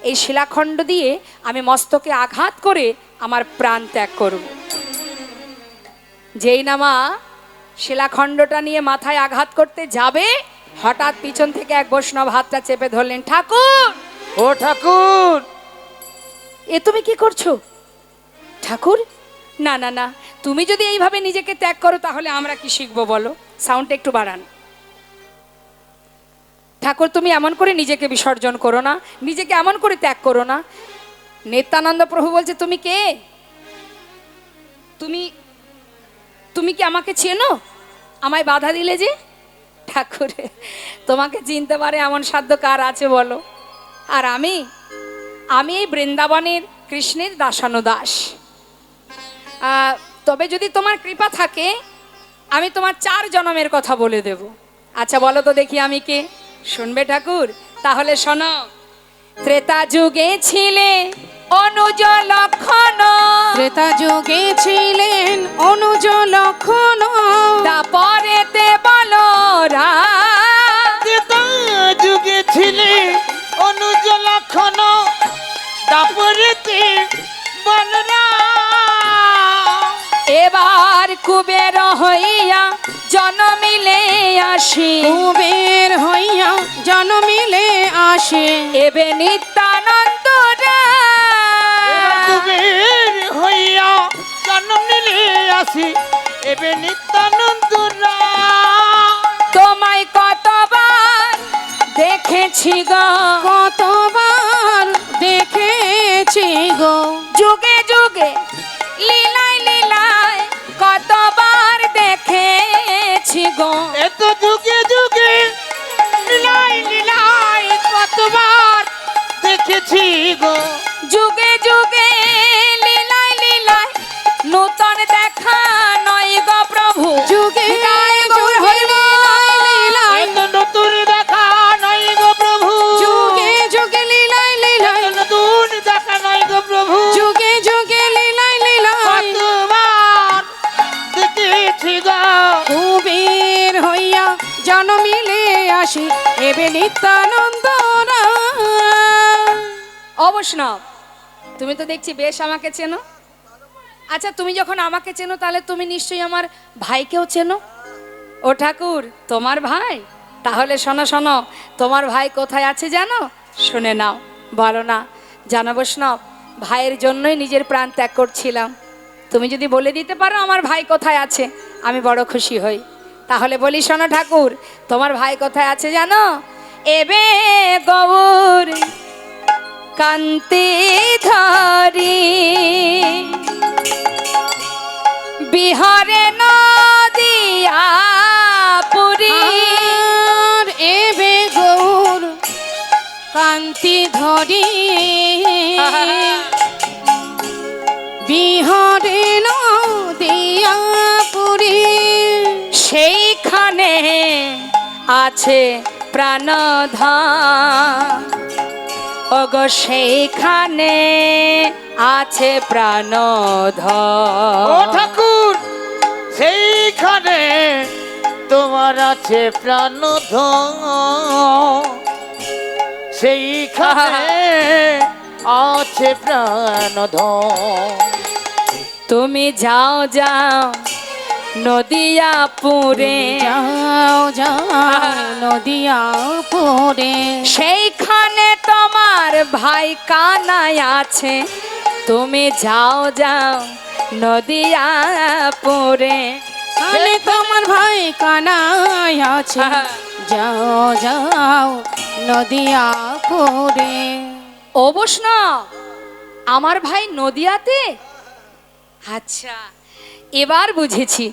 এই শিলাখণ্ড দিয়ে আমি মস্তকে আঘাত করে আমার প্রাণ ত্যাগ করব। যেই না মা শিলাখণ্ডটা নিয়ে মাথায় আঘাত করতে যাবে হঠাৎ পিছন থেকে এক বৈষ্ণব হাতটা চেপে ধরলেন, ঠাকুর ও ঠাকুর এ তুমি কি করছো? ঠাকুর, না না না, তুমি যদি এইভাবে নিজেকে ত্যাগ করো তাহলে আমরা কি শিখবো বলো? সাউন্ডটা একটু বাড়ান। ঠাকুর, তুমি এমন করে নিজেকে বিসর্জন করো না, নিজেকে এমন করে ত্যাগ করো না। নিত্যানন্দ প্রভু বলছে, তুমি কে? তুমি তুমি কি আমাকে চেনো? আমায় বাধা দিলে যে। ঠাকুর, তোমাকে চিনতে পারে এমন সাধ্য কার আছে বলো? আর আমি এই বৃন্দাবনের কৃষ্ণের দাসানুদাস। তবে যদি তোমার কৃপা থাকে আমি তোমার 4 জন্মের কথা বলে দেব। আচ্ছা বলো তো দেখি আমি কে? শুনবে ঠাকুর? তাহলে শোনো। ত্রেতা যুগে ছিলে অনুজ লক্ষণ, ত্রেতা যুগে ছিলেন অনুজ লক্ষণ, তারপরেতে বলো ত্রেতা যুগে ছিলে অনুজ লক্ষণ, তারপরেতে বলরাম। এবার কুবের হইয়া জন্মিলে আসি, কুবের হইয়া জন্মিলে আসে, এবে নিত্যানন্দ কুবের হইয়া জন্ম নিলে আসি, এবে নিত্যানন্দ তোমায় কতবার দেখেছি গো, কতবার দেখেছি গো, যুগে যুগে লীলায় লীলায় কতবার দেখেছি গো। এত যুগে যুগে লীলাই লীলাই কতবার দেখেছি গো, যুগে যুগে লীলায় লীলায় নূতন দেখা নয় গো প্রভু। যুগে গায়ে গৌর হরিবল। লীলায়, এত নতুন দেখা নাই গো প্রভু, যুগে যুগে লীলায় লীলায়, এত নতুন দেখা নাই গো প্রভু, যুগে যুগে লীলায় লীলায়, কতবার দেখেছি গো। কুবের হইয়া জন্মিলে আসি, এবে নিত্যানন্দ অবশ্যই তুমি তো দেখছি বেশ আমাকে চেনো। আচ্ছা তুমি যখন আমাকে চেনো তাহলে তুমি নিশ্চয়ই আমার ভাইকেও চেনো। ও ঠাকুর, তোমার ভাই? তাহলে শোনো শোনো, তোমার ভাই কোথায় আছে জানো? শুনে নাও। বলো না। জানো বৈষ্ণব, ভাইয়ের জন্যই নিজের প্রাণ ত্যাগ করছিলাম। তুমি যদি বলে দিতে পারো আমার ভাই কোথায় আছে, আমি বড় খুশি হই। তাহলে বলি শোনো ঠাকুর, তোমার ভাই কোথায় আছে জানো? এবে গৌর কান্তি ধরি বিহারে নদিয়া পুরী, আর এবে গৌর কান্তি ধরি বিহারে নদিয়া পুরী, সেইখানে আছে প্রাণধাম। ওগো সেইখানে আছে প্রাণধাম। ও ঠাকুর, সেইখানে তোমার আছে প্রাণধন, সেইখানে আছে প্রাণধন। তুমি যাও যাও নদিয়াপুরে, যাও যাও নদিয়া পুরে, সেইখানে তোমার ভাই কানাই আছে। তুমি যাও যাও নদিয়াপুরে। আরে তোমার ভাই কানাই আছে, যাও যাও নদিয়া পুরে। ও বৈষ্ণব, আমার ভাই নদিয়াতে? আচ্ছা এবার বুঝেছি।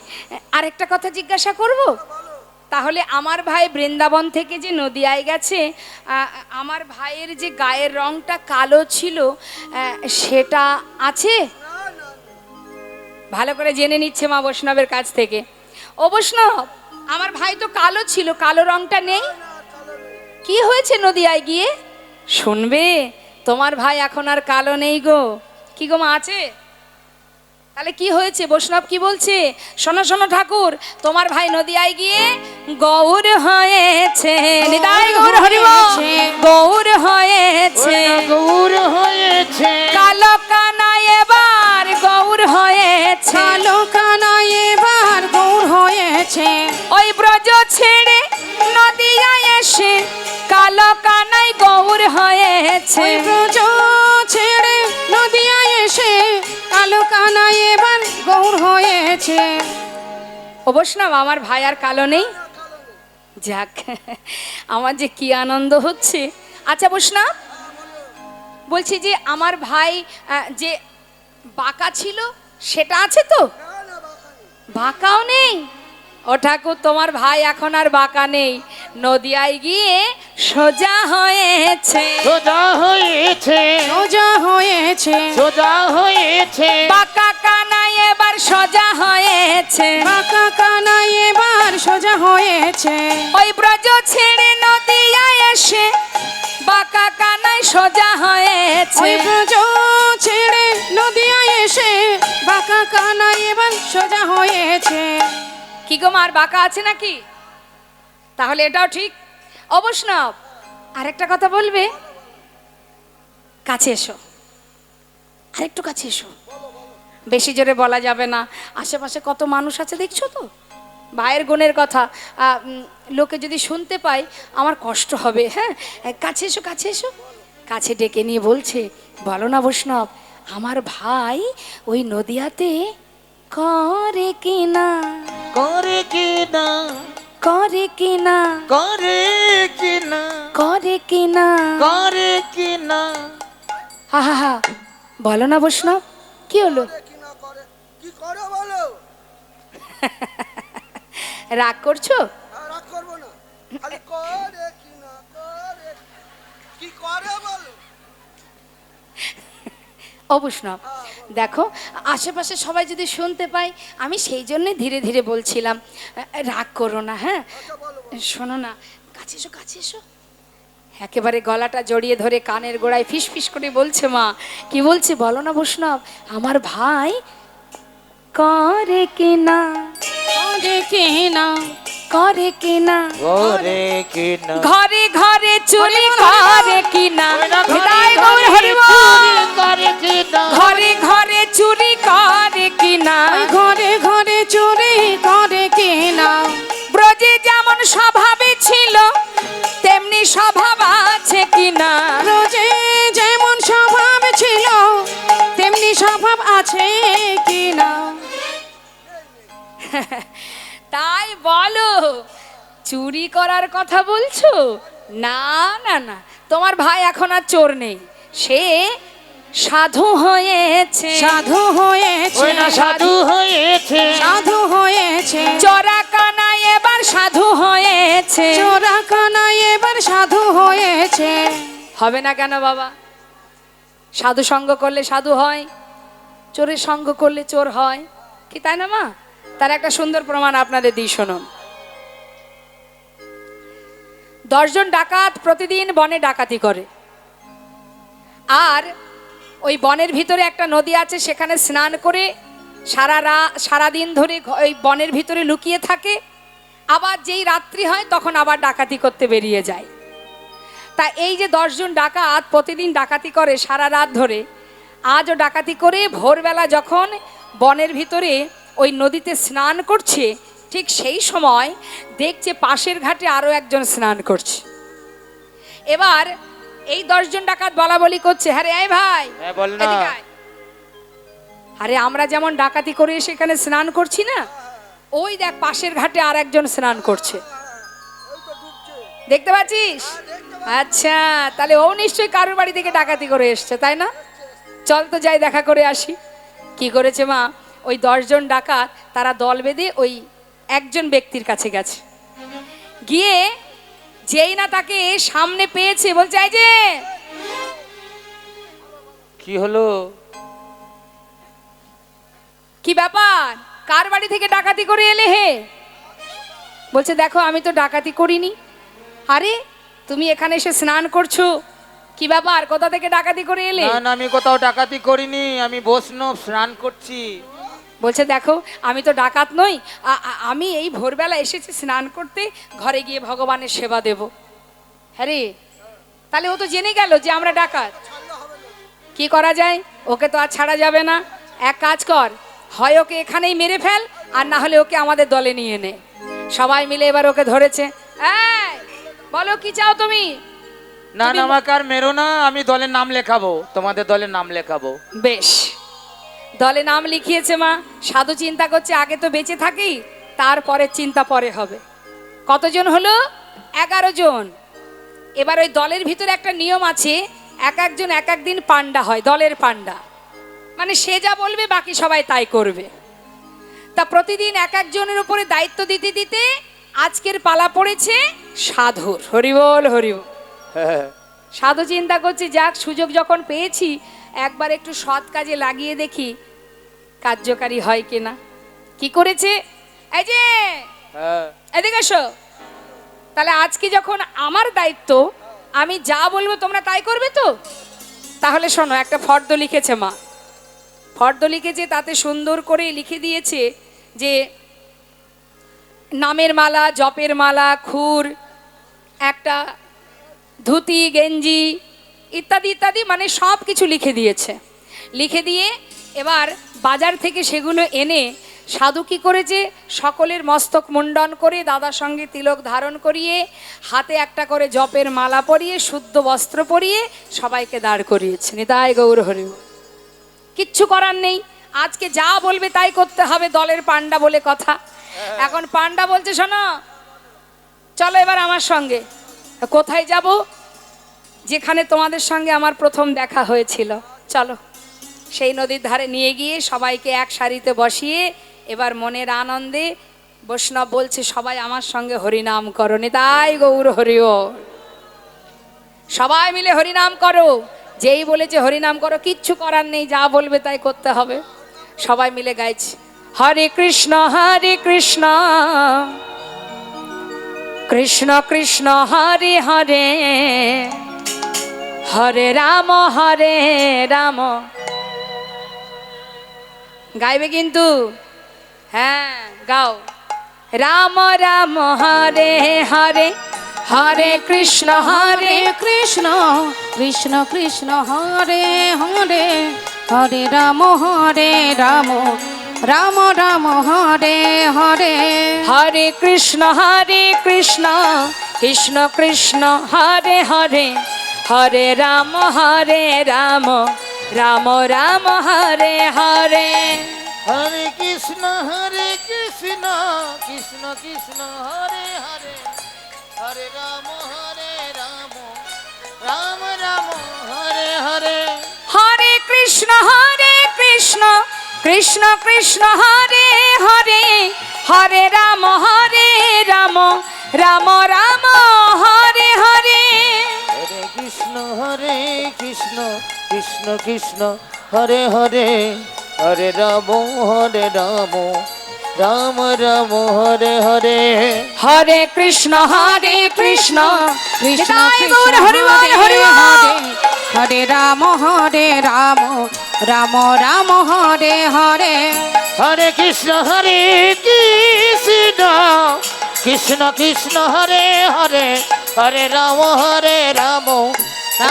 আরেকটা কথা জিজ্ঞাসা করব? তাহলে আমার ভাই বৃন্দাবন থেকে যে নদিয়ায় গেছে, আমার ভাইয়ের যে গায়ের রংটা কালো ছিল সেটা আছে? ভালো করে জেনে নিচ্ছে মা বৈষ্ণবের কাছ থেকে। ও বৈষ্ণব, আমার ভাই তো কালো ছিল, কালো রংটা নেই? কি হয়েছে নদিয়ায় গিয়ে? শুনবে, তোমার ভাই এখন আর কালো নেই গো। কি গো মা, আছে? তাহলে কি হয়েছে? বৈষ্ণব কি বলছে শোনো শোনো ঠাকুর, তোমার ভাই নদিয়ায় গিয়ে গৌর হয়েছে। নিতাই গৌর হরিবল। গৌর হয়েছে, গৌর হয়েছে, কালো কানাই এবার গৌর হয়েছে, কালো কানাই এবার গৌর হয়েছে, ওই ব্রজ ছেড়ে নদিয়ায় এসে কালো কানাই গৌর হয়েছে। ওই ব্রজ ছেড়ে নদিয়া এসে কালো কানা এবার গৌর হয়েছে। ও বৈষ্ণব, আমার ভাই আর কালো নেই। যাক, আমার যে কি আনন্দ হচ্ছে। আচ্ছা বৈষ্ণব, বলছি যে আমার ভাই যে বাঁকা ছিল সেটা আছে তো? বাঁকাও নেই? ও ঠাকুর, তোমার ভাই এখন আর বাঁকা নেই, নদিয়ায় গিয়ে সোজা হয়েছে। সোজা হয়েছে, সোজা হয়েছে, সোজা হয়েছে, বাঁকা কানাই এবার সোজা হয়েছে। বাঁকা কানা এবার সোজা হয়েছে। ওই ব্রজ ছেড়ে নদিয়ায় এসে বাঁকা কানাই সোজা হয়েছে। ওই ব্রজ ছেড়ে নদিয়ায় এসে বাঁকা কানা এবার সোজা হয়েছে। কি গো, মার বাঁকা আছে নাকি? তাহলে এটাও ঠিক। অবশ্যব, আরেকটা কথা বলবে? কাছে এসো, আরেকটু কাছে এসো। বেশি জোরে বলা যাবে না, আশেপাশে কত মানুষ আছে দেখছো তো। ভাইয়ের গুণের কথা লোকে যদি শুনতে পায় আমার কষ্ট হবে। হ্যাঁ, কাছে এসো, কাছে এসো। কাছে ডেকে নিয়ে বলছে, বলো না বৈষ্ণব, আমার ভাই ওই নদিয়াতে করে কিনা, করে কিনা, করে কিনা, করে কিনা, করে কিনা, করে কিনা। হা হা হা, বলো না বৈষ্ণব, কি হলো? কি করে বলো? রাগ করছো? রাগ করবো না, খালি করে কি না করে, কি করে বলো? অবশ্যই দেখো, আশেপাশে সবাই যদি শুনতে পায়, আমি সেই জন্যে ধীরে ধীরে বলছিলাম। রাগ করো না, হ্যাঁ। শোনো না, কাছে এসো, কাছে এসো। একেবারে গলাটা জড়িয়ে ধরে কানের গোড়ায় ফিস ফিস করে বলছে, মা কি বলছে বলো না বৈষ্ণব, আমার ভাই করে কিনা, করে কিনা, করে কিনা, করে কিনা, ঘরে ঘরে চুরি করে কিনা। হৃদয় গৌর হরি বল। করে কিনা, ঘরে ঘরে চুরি করে কিনা। ওই ঘরে ঘরে চুরি করে কিনা। ব্রজে যেমন স্বভাবে ছিল তেমনি স্বভাব আছে কিনা। রোজে যেমন স্বভাব ছিল তেমনি স্বভাব আছে কিনা। তাই বলো, চুরি করার কথা বলছো? না না না, তোমার ভাই এখন আর চোর নেই, সে সাধু হয়েছে। সাধু হয়েছে, ওই না সাধু হয়েছে, সাধু হয়েছে। চোরা কানা এবার সাধু হয়েছে। চোরা কানা এবার সাধু হয়েছে। হবে না কেন বাবা? সাধু সঙ্গ করলে সাধু হয়, চোরের সঙ্গ করলে চোর হয়, কি তাই না মা? তার একটা সুন্দর প্রমাণ আপনাদের দিই, শুনুন। 10 জন ডাকাত প্রতিদিন বনে ডাকাতি করে, আর ওই বনের ভিতরে একটা নদী আছে, সেখানে স্নান করে সারাদিন ধরে ওই বনের ভিতরে লুকিয়ে থাকে। আবার যেই রাত্রি হয় তখন আবার ডাকাতি করতে বেরিয়ে যায়। তা এই যে 10 জন ডাকাত প্রতিদিন ডাকাতি করে সারা রাত ধরে, আজও ডাকাতি করে ভোরবেলা যখন বনের ভিতরে ওই নদীতে স্নান করছে, ঠিক সেই সময় দেখছে পাশের ঘাটে আরো একজন স্নান করছে। এবার এই 10 জন ডাকাত বলা বলি করছে, হ্যাঁ রে এই ভাই, হ্যাঁ বল না। এদিকে আয়। আরে আমরা যেমন ডাকাতি করে সেখানে স্নান করছি না, ওই দেখ পাশের ঘাটে আর একজন স্নান করছে, ওই তো ডুবছে। দেখতে পাচ্ছিস? আচ্ছা, তাহলে ও নিশ্চয়ই কারোর বাড়ি থেকে ডাকাতি করে এসছে, তাই না? চল তো যাই দেখা করে আসি। কি করেছে মা, ওই 10 জন ডাকাত তারা দল বেঁধে ওই একজন ব্যক্তির কাছে গেছে। গিয়ে যেই না তাকে সামনে পেয়েছে, বলছে এই যে কি হলো? কি ব্যাপার, কার বাড়ি থেকে ডাকাতি করে এলে হে? বলছে দেখো আমি তো ডাকাতি করিনি। আরে তুমি এখানে এসে স্নান করছো, কি ব্যাপার, কোথা থেকে ডাকাতি করে এলে? না না, আমি কোথাও ডাকাতি করিনি, আমি বৈষ্ণব স্নান করছি। বলছে দেখো আমি তো ডাকাত নই, আমি এই ভোরবেলা এসেছি স্নান করতে, ঘরে গিয়ে ভগবানের সেবা দেব। হ্যাঁ রে, তাহলে ও তো জেনে গেল যে আমরা ডাকাত। কি করা যায়, ওকে তো আর ছাড়া যাবে না। এক কাজ কর, হয় ওকে এখানেই মেরে ফেল, আর না হলে ওকে আমাদের দলে নিয়ে নে। সবাই মিলে এবার ওকে ধরেছে। এই বলো কি চাও তুমি? না না, আমাকে আর মেরো না, আমি দলের নাম লেখাবো, তোমাদের দলের নাম লেখাবো। বেশ, দলে নাম লিখিয়েছে মা। সাধু চিন্তা করছে আগে তো বেঁচে থাকি, তারপরে চিন্তা পরে হবে। কতজন হলো? 11 জন। এবার ওই দলের ভিতরে একটা নিয়ম আছে, এক একজন এক একদিন পান্ডা হয়, দলের পান্ডা। মানে সে যা বলবে বাকি সবাই তাই করবে। তা প্রতিদিন এক একজনের উপরে দায়িত্ব দিতে দিতে আজকের পালা পড়েছে সাধুর। হরিবল হরিবল। সাধু চিন্তা করছে যাক, সুযোগ যখন পেয়েছি একবার একটু সৎ কাজে লাগিয়ে দেখি কার্যকারী হয় কিনা। কি করেছে? এই যে এদিকে এসো। তাহলে আজকে যখন আমার দায়িত্ব, আমি যা বলবো তোমরা তাই করবে তো? তাহলে শোনো, একটা ফর্দ লিখেছে মা। ফর্দ লিখেছে, তাতে সুন্দর করে লিখে দিয়েছে যে নামের মালা, জপের মালা, খুর, একটা ধুতি, গেঞ্জি ইত্যাদি ইত্যাদি, মানে সব কিছু লিখে দিয়েছে। লিখে দিয়ে এবার বাজার থেকে সেগুলো এনে সাধু কি করেছে, সকলের মস্তক মুন্ডন করে, দাদার সঙ্গে তিলক ধারণ করিয়ে, হাতে একটা করে জপের মালা পরিয়ে, শুদ্ধ বস্ত্র পরিয়ে সবাইকে দাঁড় করিয়েছে। নিতাই গৌর হরি। কিচ্ছু করার নেই, আজকে যা বলবে তাই করতে হবে, দলের পান্ডা বলে কথা। এখন পান্ডা বলছে শোনো, চলো এবার আমার সঙ্গে। কোথায় যাব? যেখানে তোমাদের সঙ্গে আমার প্রথম দেখা হয়েছিল, চলো। সেই নদীর ধারে নিয়ে গিয়ে সবাইকে এক সারিতে বসিয়ে এবার মনের আনন্দে বৈষ্ণব বলছে সবাই আমার সঙ্গে হরিনাম করো। নিতাই গৌর হরিও। সবাই মিলে হরিনাম করো। যেই বলেছে হরিনাম করো, কিচ্ছু করার নেই, যা বলবে তাই করতে হবে। সবাই মিলে গাইছে হরে কৃষ্ণ কৃষ্ণ কৃষ্ণ হরে হরে, হরে রাম গাইবে কিন্তু, হ্যাঁ গাও। রাম রাম হরে হরে, হরে কৃষ্ণ কৃষ্ণ কৃষ্ণ কৃষ্ণ হরে হরে, হরে রাম রাম রাম হরে হরে। হরে কৃষ্ণ কৃষ্ণ কৃষ্ণ হরে হরে, হরে রাম রাম রাম হরে হরে। হরে কৃষ্ণ কৃষ্ণ কৃষ্ণ হরে হরে, হরে রাম রাম রাম হরে হরে। হরে কৃষ্ণ কৃষ্ণ কৃষ্ণ হরে হরে, হরে রাম রাম রাম হরে হরে। হরে কৃষ্ণ কৃষ্ণ কৃষ্ণ হরে হরে, হরে রাম রাম রাম হরে হরে। হরে কৃষ্ণ কৃষ্ণ কৃষ্ণ নিতাই কৃষ্ণ গৌর হরি বল, হরি বল। হরে রাম রাম রাম হরে হরে। হরে কৃষ্ণ কৃষ্ণ কৃষ্ণ হরে হরে, হরে রাম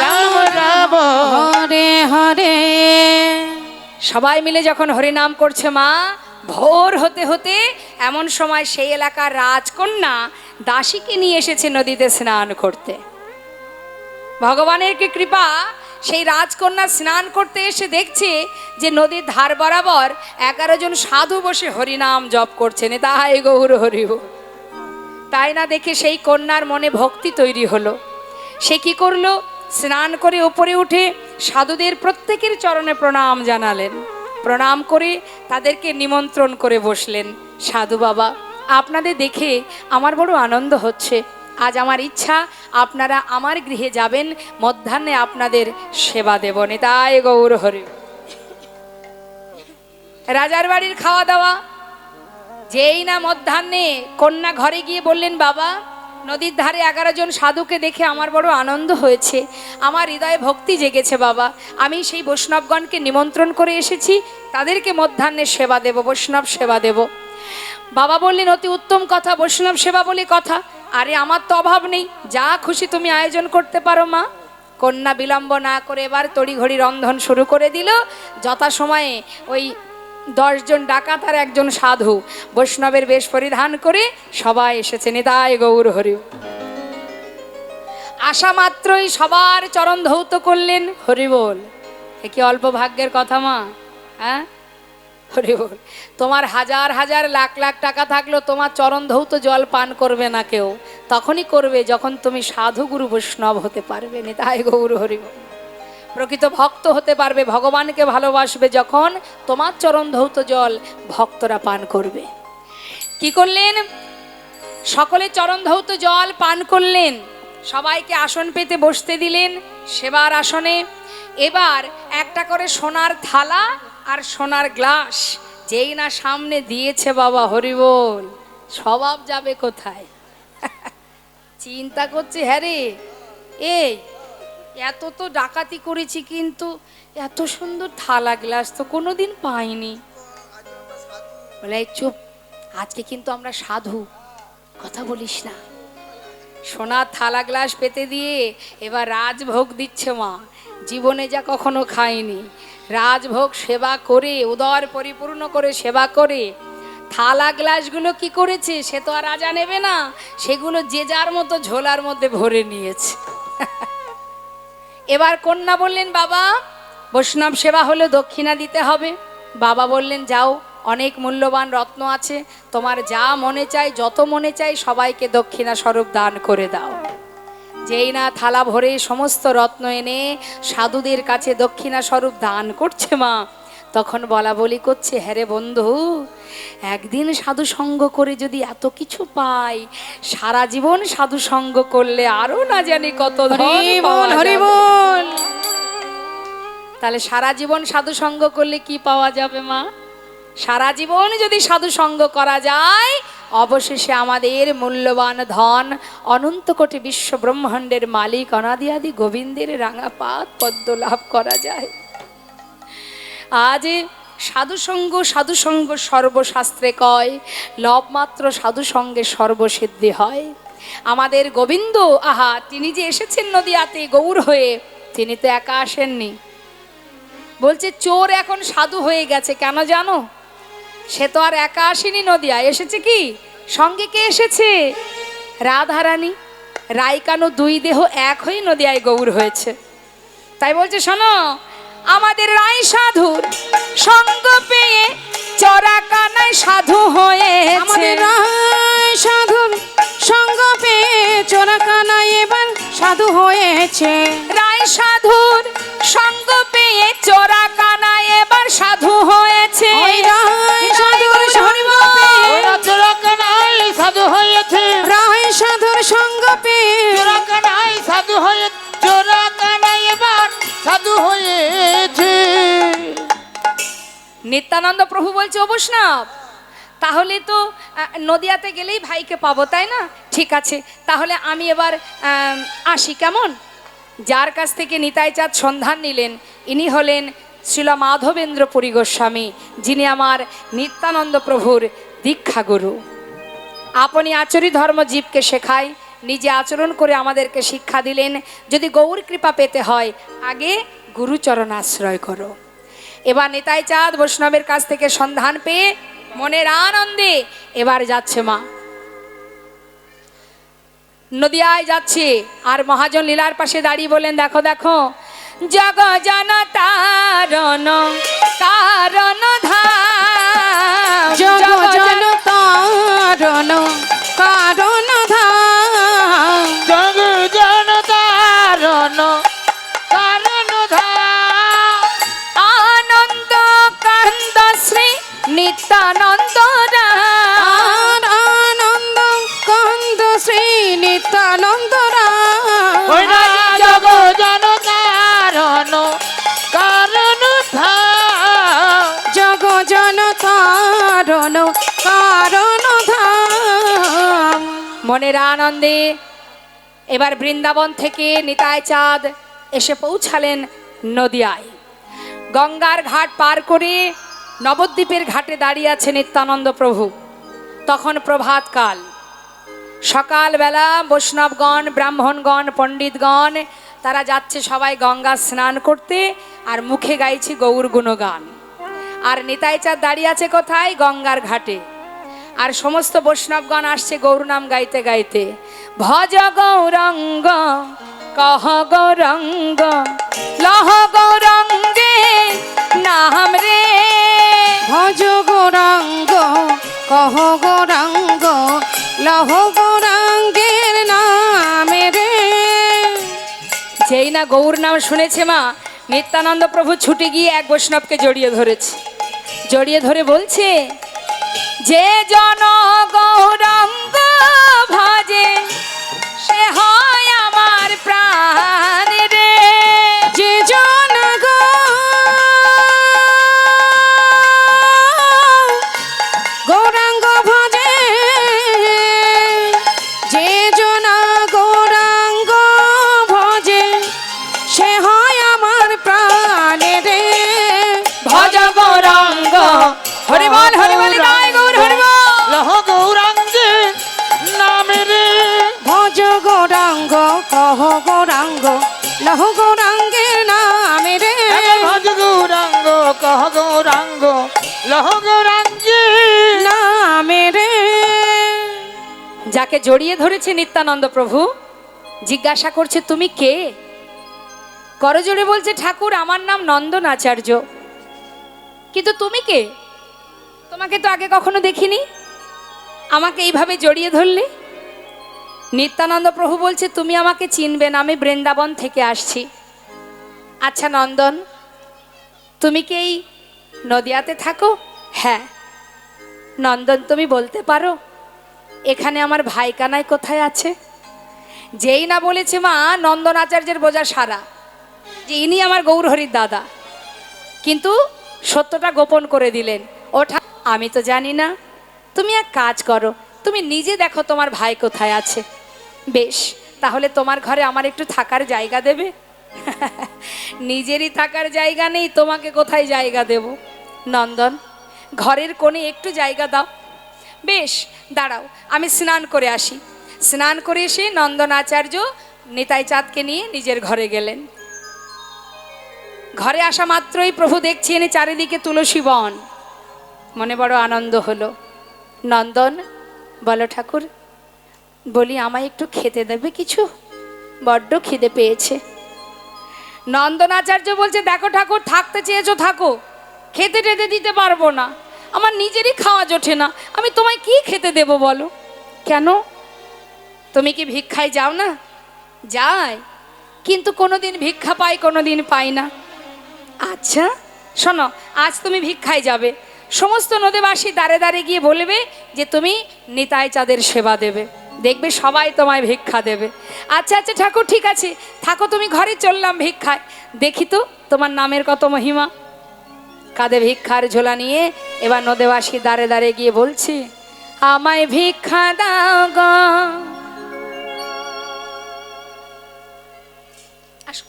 রাম রাম হরে হরে। সবাই মিলে যখন হরিনাম করছে মা, ভোর হতে হতে এমন সময় সেই এলাকার রাজকন্যা দাসীকে নিয়ে এসেছে নদীতে স্নান করতে। ভগবানের কি কৃপা, সেই রাজকন্যা স্নান করতে এসে দেখছে যে নদীর ধার বরাবর 11 জন সাধু বসে হরিনাম জপ করছেন। তাই গৌর হরি। তাই না দেখে সেই কন্যার মনে ভক্তি তৈরি হলো। সে কি করলো, স্নান করে উপরে উঠে সাধুদের প্রত্যেকের চরণে প্রণাম জানালেন। প্রণাম করে তাদেরকে নিমন্ত্রণ করে বসলেন। সাধু বাবা, আপনাদের দেখে আমার বড় আনন্দ হচ্ছে। আজ আমার ইচ্ছা আপনারা আমার গৃহে যাবেন, মধ্যাহ্নে আপনাদের সেবা দেব। নিতাই গৌর হরি। রাজার বাড়ির খাওয়া দাওয়া, যেই না মধ্যাহ্নে কন্যা ঘরে গিয়ে বললেন বাবা, নদীর ধারে 11 জন সাধুকে দেখে আমার বড় আনন্দ হয়েছে, আমার হৃদয়ে ভক্তি জেগেছে বাবা। আমি সেই বৈষ্ণবগণকে নিমন্ত্রণ করে এসেছি, তাদেরকে মধ্যাহ্নে সেবা দেব, বৈষ্ণব সেবা দেব। বাবা বললেন অতি উত্তম কথা, বৈষ্ণব সেবা বলে কথা। আরে আমার তো অভাব নেই, যা খুশি তুমি আয়োজন করতে পারো মা। কন্যা বিলম্ব না করে এবার তড়িঘড়ি রন্ধন শুরু করে দিল। যথাসময়ে ওই 10 জন ডাকাত আর 1 জন সাধু বৈষ্ণবের বেশ পরিধান করে সবাই এসেছে। নিতাই গৌর হরি। আসা মাত্রই সবার চরণ ধৌত করলেন। হরি বল। এ কি অল্প ভাগ্যের কথা মা? হ্যাঁ, হরি বল। তোমার হাজার হাজার লাখ লাখ টাকা থাকলেও তোমার চরণ ধৌত জল পান করবে না কেউ, তখনই করবে যখন তুমি সাধু গুরু বৈষ্ণব হতে পারবে। নিতাই গৌর হরি বল। প্রকৃত ভক্ত হতে পারবে, ভগবানকে ভালোবাসবে যখন তোমার চরণ ধৌত জল ভক্তরা পান করবে। কি করলেন? সকলে চরণ ধৌত জল পান করলেন, সবাইকে আসন পেতে বসতে দিলেন সেবার আসনে। এবার একটা করে সোনার থালা আর সোনার গ্লাস যেই না সামনে দিয়েছে, বাবা হরি বল, স্বভাব যাবে কোথায়? চিন্তা করছে, হ্যাঁ রে, এই এত তো ডাকাতি করেছি কিন্তু এত সুন্দর থালা গ্লাস তো কোনোদিন পাইনি। বলে এই চুপ, আজকে কিন্তু আমরা সাধু, কথা বলিস না। সোনার থালা গ্লাস পেতে দিয়ে এবার রাজভোগ দিচ্ছে মা, জীবনে যা কখনো খায়নি। রাজভোগ সেবা করে, উদর পরিপূর্ণ করে সেবা করে থালা গ্লাসগুলো কি করেছে, সে তো আর রাজা নেবে না, সেগুলো যে যার মতো ঝোলার মধ্যে ভরে নিয়েছে। এবার কন্যা বললেন, বাবা বৈষ্ণব সেবা হলে দক্ষিণা দিতে হবে। বাবা বললেন, যাও, অনেক মূল্যবান রত্ন আছে, তোমার যা মনে চাই, যত মনে চাই সবাইকে দক্ষিণা স্বরূপ দান করে দাও। যেই না থালা ভরে সমস্ত রত্ন এনে সাধুদের কাছে দক্ষিণা স্বরূপ দান করছে মা, তখন বলা বলি করছে, হ্যাঁ রে বন্ধু, একদিন সাধু সঙ্গ করে যদি এত কিছু পাই, সারা জীবন সাধু সঙ্গ করলে আরো না জানি কত ধন পাওয়া যাবে। হরি বল। তাহলে সারা জীবন সাধু সঙ্গ করলে কি পাওয়া যাবে মা? সারা জীবন যদি সাধু সঙ্গ করা যায়, অবশেষে আমাদের মূল্যবান ধন অনন্ত কোটি বিশ্ব ব্রহ্মাণ্ডের মালিক অনাদি আদি গোবিন্দের রাঙা পাদ পদ্ম লাভ করা যায়। আজ সাধু সঙ্গ সর্বশাস্ত্রে কয়, লবমাত্র সাধু সঙ্গে সর্বসিদ্ধি হয়। আমাদের গোবিন্দ, আহা, তিনি যে এসেছেন নদিয়াতে গৌর হয়ে, তিনি তো একা আসেননি। বলছে চোর এখন সাধু হয়ে গেছে, কেন জানো? সে তো আর একা আসেনি নদিয়া, এসেছে কি সঙ্গে? কে এসেছে? রাধারানী, রাইকানু, দুই দেহ এক হয়ে নদিয়ায় গৌর হয়েছে। তাই বলছে, শোনো, আমাদের রাই সাধুর সঙ্গ পেয়ে চোরা কানায় সাধু হয়েছে। আমাদের রায় সাধুর সঙ্গ পেয়ে চোরা কানায় এবার সাধু হয়েছে। রাই সাধুর সঙ্গ পেয়ে চোরা কানায় এবার সাধু হয়েছে। ওই রায় সাধুর সঙ্গ পেয়ে, ওরা চোরা কানাই সাধু হয়েছে, রায় সাধুর সঙ্গ পেয়ে চোরা কানাই সাধু হয়ে, চোরা কানাই এবার সাধু হয়েছে। নিত্যানন্দ প্রভু বলছে, ও বৈষ্ণব, তাহলে তো নদিয়াতে গেলেই ভাইকে পাবো, তাই না? ঠিক আছে, তাহলে আমি এবার আসি, কেমন? যার কাছ থেকে নিতাই চাঁদ সন্ধান নিলেন, ইনি হলেন শ্রীল মাধবেন্দ্র পুরী গোস্বামী, যিনি আমার নিত্যানন্দ প্রভুর দীক্ষাগুরু। আপনি আচরি ধর্ম জীবকে শেখায়, নিজে আচরণ করে আমাদেরকে শিক্ষা দিলেন, যদি গৌর কৃপা পেতে হয় আগে গুরুচরণ আশ্রয় করো। এবার নিতাই চাঁদ বৈষ্ণবের কাছ থেকে সন্ধান পেয়ে মনের আনন্দে এবার যাচ্ছে মা, নদিয়ায় যাচ্ছে। আর মহাজন লীলার পাশে দাঁড়িয়ে বলেন, দেখো দেখো, জগ জন তারণ কারণ ধাম, জগ জন তারণ কারণ ধাম। জগ জন তারণ কারণ ধাম, আনন্দ কান্দ শ্রী নিত্যানন্দ রাম। আনন্দ কান্দ শ্রী নিত্যানন্দ ওই না রাম। জগ জন তারণ কারণ ধাম, জগ জন তারণ কারণ ধাম। মনের আনন্দে এবার বৃন্দাবন থেকে নিতাই চাঁদ এসে পৌঁছালেন নদিয়ায়। গঙ্গার ঘাট পার করে নবদ্বীপের ঘাটে দাঁড়িয়ে আছে নিত্যানন্দ প্রভু। তখন প্রভাতকাল, সকালবেলা বৈষ্ণবগণ, ব্রাহ্মণগণ, পণ্ডিতগণ তারা যাচ্ছে সবাই গঙ্গা স্নান করতে, আর মুখে গাইছে গৌর গুণগান। আর নিতাই চাঁদ দাঁড়িয়ে আছে কোথায়? গঙ্গার ঘাটে। আর সমস্ত বৈষ্ণবগণ আসছে গৌর নাম গাইতে গাইতে, ভজ গৌরঙ্গ কহ গৌরঙ্গ লহ গৌরঙ্গে নাম রে, ভজ গৌরাঙ্গ কহ গৌরাঙ্গ লহ গৌরাঙ্গের নামে রে। যেই না গৌর নাম শুনেছে মা, নিত্যানন্দ প্রভু ছুটে গিয়ে এক বৈষ্ণবকে জড়িয়ে ধরেছে। জড়িয়ে ধরে বলছে, যে জন গৌরাঙ্গ ভজে সে হয় আমার প্রাণ রে। যে জন গৌরাঙ্গ ভজে, যে জন গৌরাঙ্গ ভজে সে হয় আমার প্রাণ রে। ভজ গৌরাঙ্গ হরি বল হরি বল গায় গৌর হরি বল। লহ গৌরাঙ্গে নামে রে। ভজ গৌরাঙ্গ কহ গৌরাঙ্গ লহ গৌরাঙ্গের নামে রে। ভজ গৌরাঙ্গ কহ গৌরাঙ্গ লহ গৌরাঙ্গে নামে রে। যাকে জড়িয়ে ধরেছে নিত্যানন্দ প্রভু জিজ্ঞাসা করছে, তুমি কে? করজোড়ে বলছে, ঠাকুর আমার নাম নন্দন আচার্য। কিন্তু তুমি কে? তোমাকে তো আগে কখনো দেখিনি, আমাকে এইভাবে জড়িয়ে ধরলে। নিত্যানন্দ প্রভু বলছে, তুমি আমাকে চিনবে না, আমি বৃন্দাবন থেকে আসছি। আচ্ছা নন্দন, তুমি কি এই নদিয়াতে থাকো? হ্যাঁ। নন্দন, তুমি বলতে পারো এখানে আমার ভাই কানাই কোথায় আছে? যেই না বলেছে মা, নন্দন আচার্যের বোঝা সারা যে ইনি আমার গৌরহরির দাদা। কিন্তু সত্যটা গোপন করে দিলেন। ওঠা আমি তো জানি না। তুমি এক কাজ করো, তুমি নিজে দেখো তোমার ভাই কোথায় আছে। বেশ, তাহলে তোমার ঘরে আমার একটু থাকার জায়গা দেবে? নিজেরই থাকার জায়গা নেই, তোমাকে কোথায় জায়গা দেব? নন্দন, ঘরের কোণে একটু জায়গা দাও। বেশ, দাঁড়াও, আমি স্নান করে আসি। স্নান করে এসে নন্দন আচার্য নিতাই চাঁদকে নিয়ে নিজের ঘরে গেলেন। ঘরে আসা মাত্রই প্রভু দেখছেন চারিদিকে তুলসী বন। মনে বড় আনন্দ হলো। নন্দন, বলো ঠাকুর। বলি, আমায় একটু খেতে দেবে কিছু? বড্ড খিদে পেয়েছে। নন্দন আচার্য বলছে, দেখো ঠাকুর, থাকতে চেয়েছো থাকো, খেতে টেতে দিতে পারবো না, আমার নিজেরই খাওয়া জোটে না, আমি তোমায় কি খেতে দেব বলো? কেন, তুমি কি ভিক্ষায় যাও না? যাই, কিন্তু কোনোদিন ভিক্ষা পাই, কোনোদিন পাই না। আচ্ছা শোনো, আজ তুমি ভিক্ষায় যাবে, সমস্ত নদীবাসী দাঁড়ে দাঁড়ে গিয়ে বলবে যে তুমি নিতাই চাঁদের সেবা দেবে, দেখবে সবাই তোমায় ভিক্ষা দেবে। আচ্ছা আচ্ছা ঠাকুর, ঠিক আছে, থাকো তুমি ঘরে, চললাম ভিক্ষায়। দেখি তো তোমার নামের কত মহিমা। কাঁধে ভিক্ষার ঝোলা নিয়ে এবার নদীবাসী দাঁড়ে দাঁড়ে গিয়ে বলছে, আমায় ভিক্ষা দাও গো। আসো,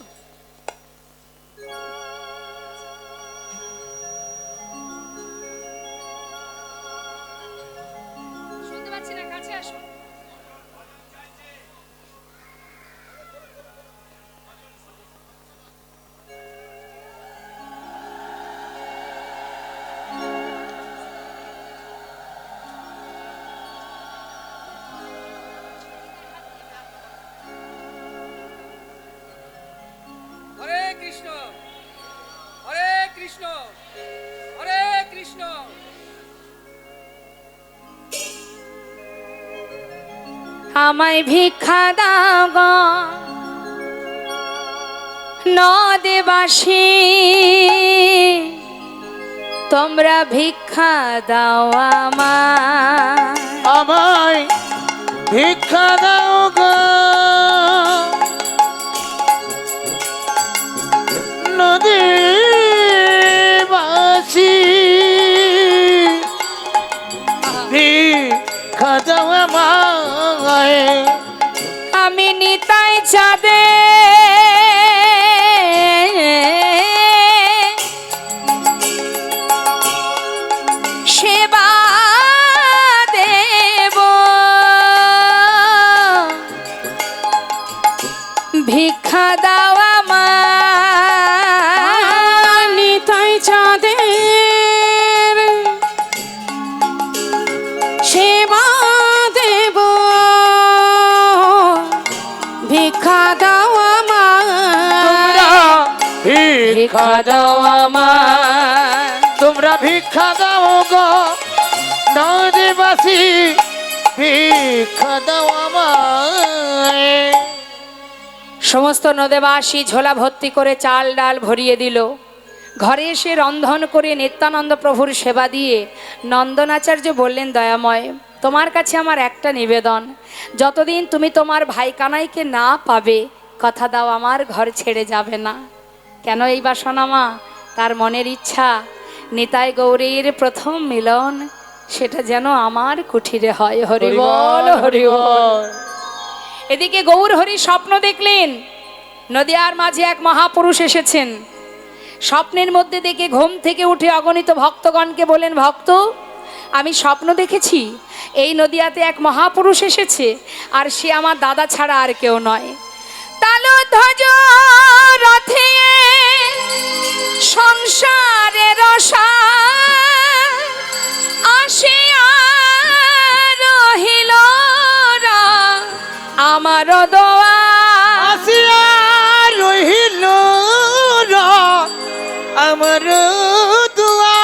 শুনতে পাচ্ছি না, কাছে আসো। হরে কৃষ্ণ, হরে কৃষ্ণ, হরে কৃষ্ণ। আমায় ভিক্ষা দাও গো নদীবাসী, তোমরা ভিক্ষা দাও আমায়। আমায় ভিক্ষা দাও গো নদীবাসী, ভিক্ষা দাও আমায়। আমি নিতাই চাঁদে সেবা দেব, ভিক্ষা দাও আমায়। নিতাই চাঁদের সেবা দেব, ভিক্ষা দাও তোমরা আমায়। ভিক্ষা দাও আমায়। তোমরা ভিক্ষা দাও গো নদীবাসী ভিক্ষা দাও আমায়। সমস্ত নদেবাসী ঝোলা ভর্তি করে চাল ডাল ভরিয়ে দিল। ঘরে এসে রন্ধন করে নিত্যানন্দ প্রভুর সেবা দিয়ে নন্দনাচার্য বললেন, দয়াময়, তোমার কাছে আমার একটা নিবেদন, যতদিন তুমি তোমার ভাই কানাইকে না পাবে, কথা দাও আমার ঘর ছেড়ে যাবে না। কেন এই বাসনা মা? তার মনের ইচ্ছা নিতাই গৌরীর প্রথম মিলন সেটা যেন আমার কুঠিরে হয়। হরি বল, হরি বল। এদিকে গৌর হরি স্বপ্ন দেখলেন, নদিয়ার মাঝে এক মহাপুরুষ এসেছেন। স্বপ্নের মধ্যে দেখে ঘুম থেকে উঠে অগণিত ভক্তগণকে বলেন, ভক্ত, আমি স্বপ্ন দেখেছি এই নদিয়াতে এক মহাপুরুষ এসেছে, আর সে আমার দাদা ছাড়া আর কেউ নয়। তালধ্বজ রথে সংসারের আসিয়া রহিল আমার দোয়া। আসিয়া রহিল আমার দুয়া।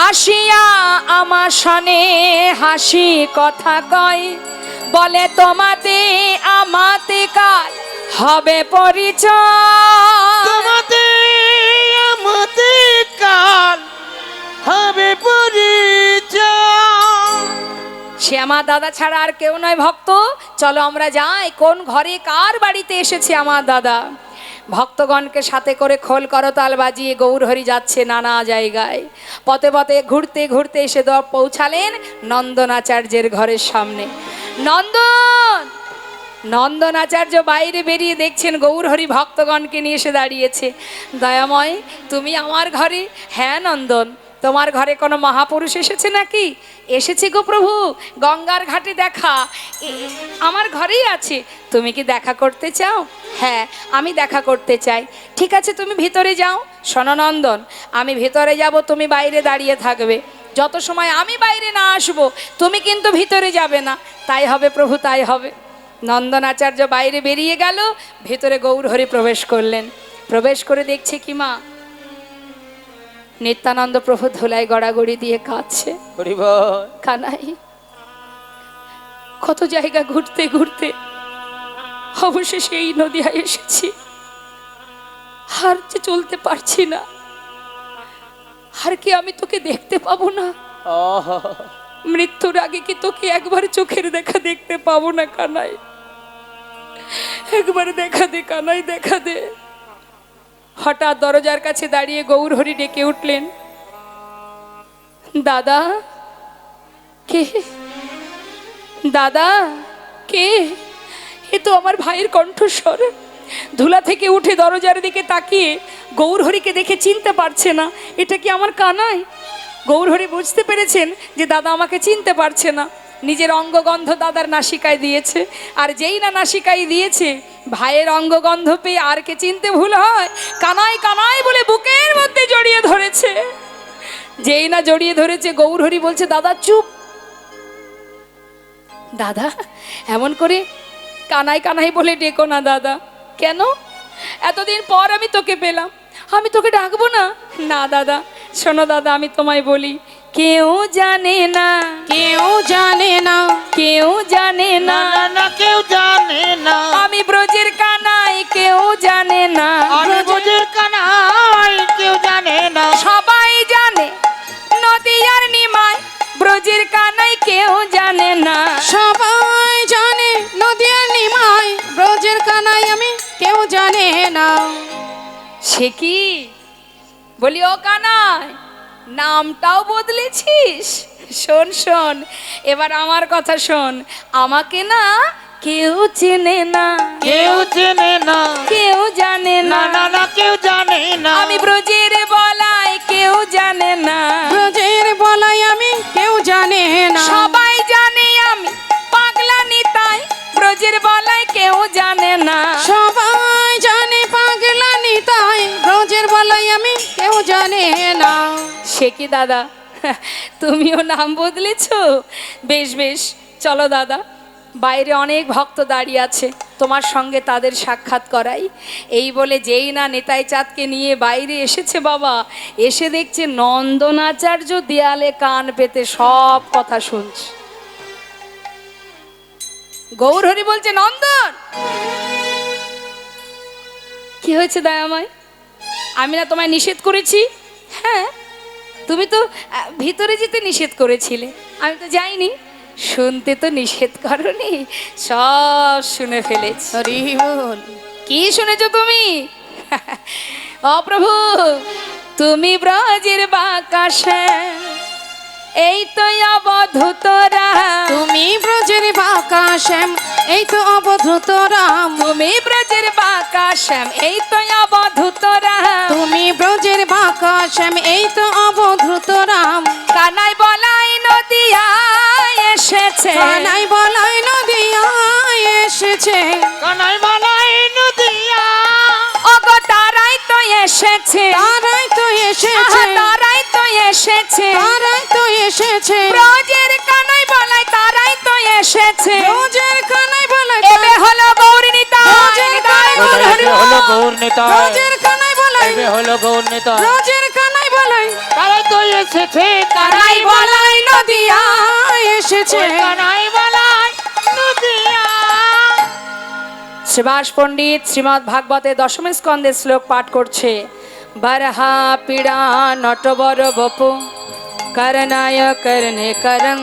আসিয়া আমার সনে হাসি কথা কয়, বলে তোমাতে আমাতে কাল হবে পরিচয়। তোমাতে আমাতে কাল হবে পরিচয়। সে আমার দাদা ছাড়া আর কেউ নয়। ভক্ত, চলো আমরা যাই, কোন ঘরে কার বাড়িতে এসেছে আমার দাদা। ভক্তগণকে সাথে করে খোল করতাল বাজিয়ে গৌরহরি যাচ্ছে নানা জায়গায়। পথে পথে ঘুরতে ঘুরতে এসে পৌঁছালেন নন্দনাচার্যের ঘরের সামনে। নন্দনাচার্য বাইরে বেরিয়ে দেখছেন গৌরহরি ভক্তগণকে নিয়ে এসে দাঁড়িয়েছে। দয়াময়, তুমি আমার ঘরে? হ্যাঁ নন্দন, তোমার ঘরে কোনো মহাপুরুষ এসেছে নাকি? এসেছে গো প্রভু, গঙ্গার ঘাটে দেখা আমার ঘরেই আছে। তুমি কি দেখা করতে চাও? হ্যাঁ, আমি দেখা করতে চাই। ঠিক আছে, তুমি ভিতরে যাও। শোনো নন্দন, আমি ভিতরে যাব, তুমি বাইরে দাঁড়িয়ে থাকবে। যত সময় আমি বাইরে না আসবো তুমি কিন্তু ভিতরে যাবে না। তাই হবে প্রভু, তাই হবে। নন্দনাচার্য বাইরে বেরিয়ে গেল, ভিতরে গৌরহরি প্রবেশ করলেন। প্রবেশ করে দেখছে কি মা, নিত্যানন্দ প্রভু ধুলায় গড়াগড়ি দিয়ে কাঁদছে। কানাই, কত জায়গা ঘুরতে ঘুরতে অবশেষে এই নদিয়ায় এসেছি, আর যে চলতে পারছি না। আর কি আমি তোকে দেখতে পাবো না? মৃত্যুর আগে কি তোকে একবার চোখের দেখা দেখতে পাবো না কানাই? একবার দেখা দে কানাই, দেখা দে। হঠাৎ দরজার কাছে দাঁড়িয়ে গৌরহরি ডেকে উঠলেন, দাদা। কে? দাদা কে? এ তো আমার ভাইয়ের কণ্ঠস্বর। ধুলা থেকে উঠে দরজার দিকে তাকিয়ে গৌরহরিকে দেখে চিনতে পারছে না। এটা কি আমার কানাই? গৌরহরি বুঝতে পেরেছেন যে দাদা আমাকে চিনতে পারছে না। নিজের অঙ্গগন্ধ দাদার নাসিকায় দিয়েছে, আর যেই না নাসিকায় দিয়েছে, ভাইয়ের অঙ্গগন্ধ পেয়ে আর কে চিনতে ভুল হয়? কানাই কানাই বলে বুকের মধ্যে জড়িয়ে ধরেছে। যেই না জড়িয়ে ধরেছে, গৌরহরি বলছে, দাদা চুপ। দাদা, এমন করে কানাই কানাই বলে ডেকো না দাদা। কেন? এতদিন পর আমি তোকে পেলাম, আমি তোকে ডাকবো না? না দাদা, শোনো দাদা, আমি তোমায় বলি, কেউ জানে না, কেউ জানে না, কেউ জানে না, না না কেউ জানে না, আমি ব্রজের কানাই, কেউ জানে না, আমি ব্রজের কানাই, কেউ জানে না। সবাই জানে নদিয়ার নিমাই, ব্রজের কানাই কেউ জানে না। সবাই জানে নদিয়ার নিমাই, ব্রজের কানাই আমি, কেউ জানে না। সে কি? বলি, ও কানাই, নামটাও বদলেছিস? শোন শোন, এবার আমার কথা শোন। আমাকে না কেউ চেনে না, কেউ চেনে না, কেউ জানে না না, না না কেউ জানে না, আমি ব্রজের বলাই, কেউ জানে না, ব্রজের বলাই আমি, কেউ জানে না। সবাই জানে আমি পাগলা নিতাই, ব্রজের বলাই কেউ জানে না। সবাই জানে পাগলা নিতাই, ব্রজের বলাই আমি, কেউ জানে না। সে কি দাদা, তুমিও নাম বদলেছ? বেশ বেশ, চলো দাদা, বাইরে অনেক ভক্ত দাঁড়িয়ে আছে, তোমার সঙ্গে তাদের সাক্ষাৎ করাই। এই বলে যেই না নিতাই চাঁদকে নিয়ে বাইরে এসেছে বাবা, এসে দেখছে নন্দনাচার্য দেয়ালে কান পেতে সব কথা শুনছে। গৌরহরি বলছে, নন্দন কি হয়েছে দয়াময়? আমি না তোমায় নিষেধ করেছি? হ্যাঁ, তুমি তো ভিতরে যেতে নিষেধ করেছিলে, আমি তো যাইনি। শুনতে তো নিষেধ করনি, সব শুনে ফেলেছি। হরি বল। কি শুনেছো তুমি? ও প্রভু, তুমি ব্রজের বাকাশে এই তো অবধূতরা, তুমি ব্রজের বাঁকা শ্যাম এই তো অবধূত রাম। তুমি ব্রজের বাকাশে এই তো অবধূতরা, তুমি ব্রজের বাঁকা শ্যাম এই তো অবধূত রাম। কানাই বলাই নদিয়ায় এসেছে, কানাই বলাই নদিয়ায় এসেছে। কানাই বালাই নদিয়া, ওগো তারাই তো এসেছে, তারাই তো এসেছে, আহা, তারাই তো এসেছে, তারাই তো এসেছে। ব্রজের কানাই বলাই তারাই তো এসেছে। ব্রজের কানাই বলাই এবে হলো গৌরী নিতাই, ব্রজের কানাই বলে বলাই, এবে হলো গৌর নেতা, ব্রজের কানাই বলাই, এবে হলো গৌর নেতা। ব্রজের কানাই বলাই, তারাই তো এসেছে, কানাই বলাই নদিয়ায় এসেছে। ওই কানাই বালাই নদিয়া। শ্রীবাস পণ্ডিত শ্রীমদ্ ভাগবতে দশম স্কন্ধে শ্লোক পাঠ করছে। বরহা পীড়া নটবর বপু করনায় করনে করং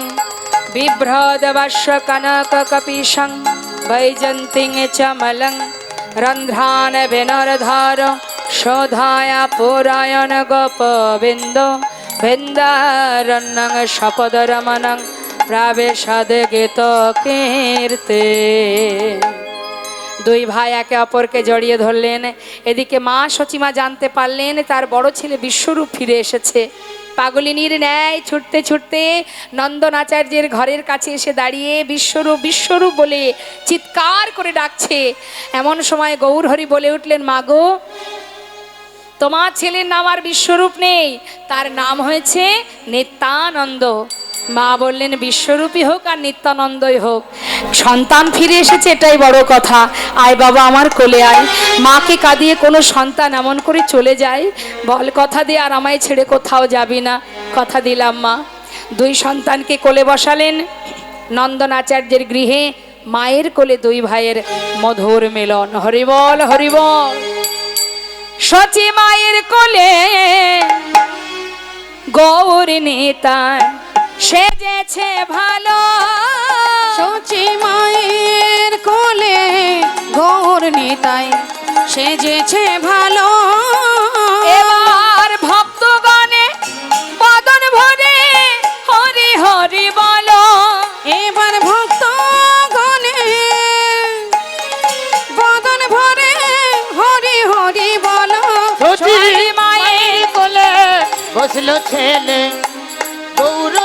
বিভ্রদ বর্ষ কনক কপিশং বৈজন্তিং চমলং রন্ধ্রান বিনরধার শোধায় পুরায়ণ গোপবিন্দ বৃন্দারণ্যং শপদরমণং প্রবেশাদ গীত কীর্তে। দুই ভাই একে অপরকে জড়িয়ে ধরলেন। এদিকে মা সচিমা জানতে পারলেন তার বড় ছেলে বিশ্বরূপ ফিরে এসেছে। পাগলিনীর ন্যায় ছুটতে ছুটতে নন্দন আচার্যের ঘরের কাছে এসে দাঁড়িয়ে বিশ্বরূপ বিশ্বরূপ বলে চিৎকার করে ডাকছে। এমন সময় গৌরহরি বলে উঠলেন, মাগো, তোমার ছেলের নাম আর বিশ্বরূপ নেই, তার নাম হয়েছে নিত্যানন্দ। মা বললেন, বিশ্বরূপী হোক আর নিত্যানন্দই হোক, সন্তান ফিরে এসেছে এটাই বড় কথা। আয় বাবা, আমার কোলে আয়। মাকে কাঁদিয়ে কোনো সন্তান এমন করে চলে যায়? বল, কথা দিয়ে আর আমায় ছেড়ে কোথাও যাবি না। কথা দিলাম মা। দুই সন্তানকে কোলে বসালেন। নন্দন আচার্যের গৃহে মায়ের কোলে দুই ভাইয়ের মধুর মিলন। হরিবল হরিবল। সচি মায়ের কোলে গৌর নিতাই সেজেছে ভালো, সচি মায়ের কোলে গৌর নিতাই সেজেছে ভালো। এবার ভক্তগণে বদন ভরে হরি হরি বলো। এবার ভক্ত গণে বদন ভরে হরি হরি বলো। সচি মায়ের কোলে বসলো ছেলে গৌর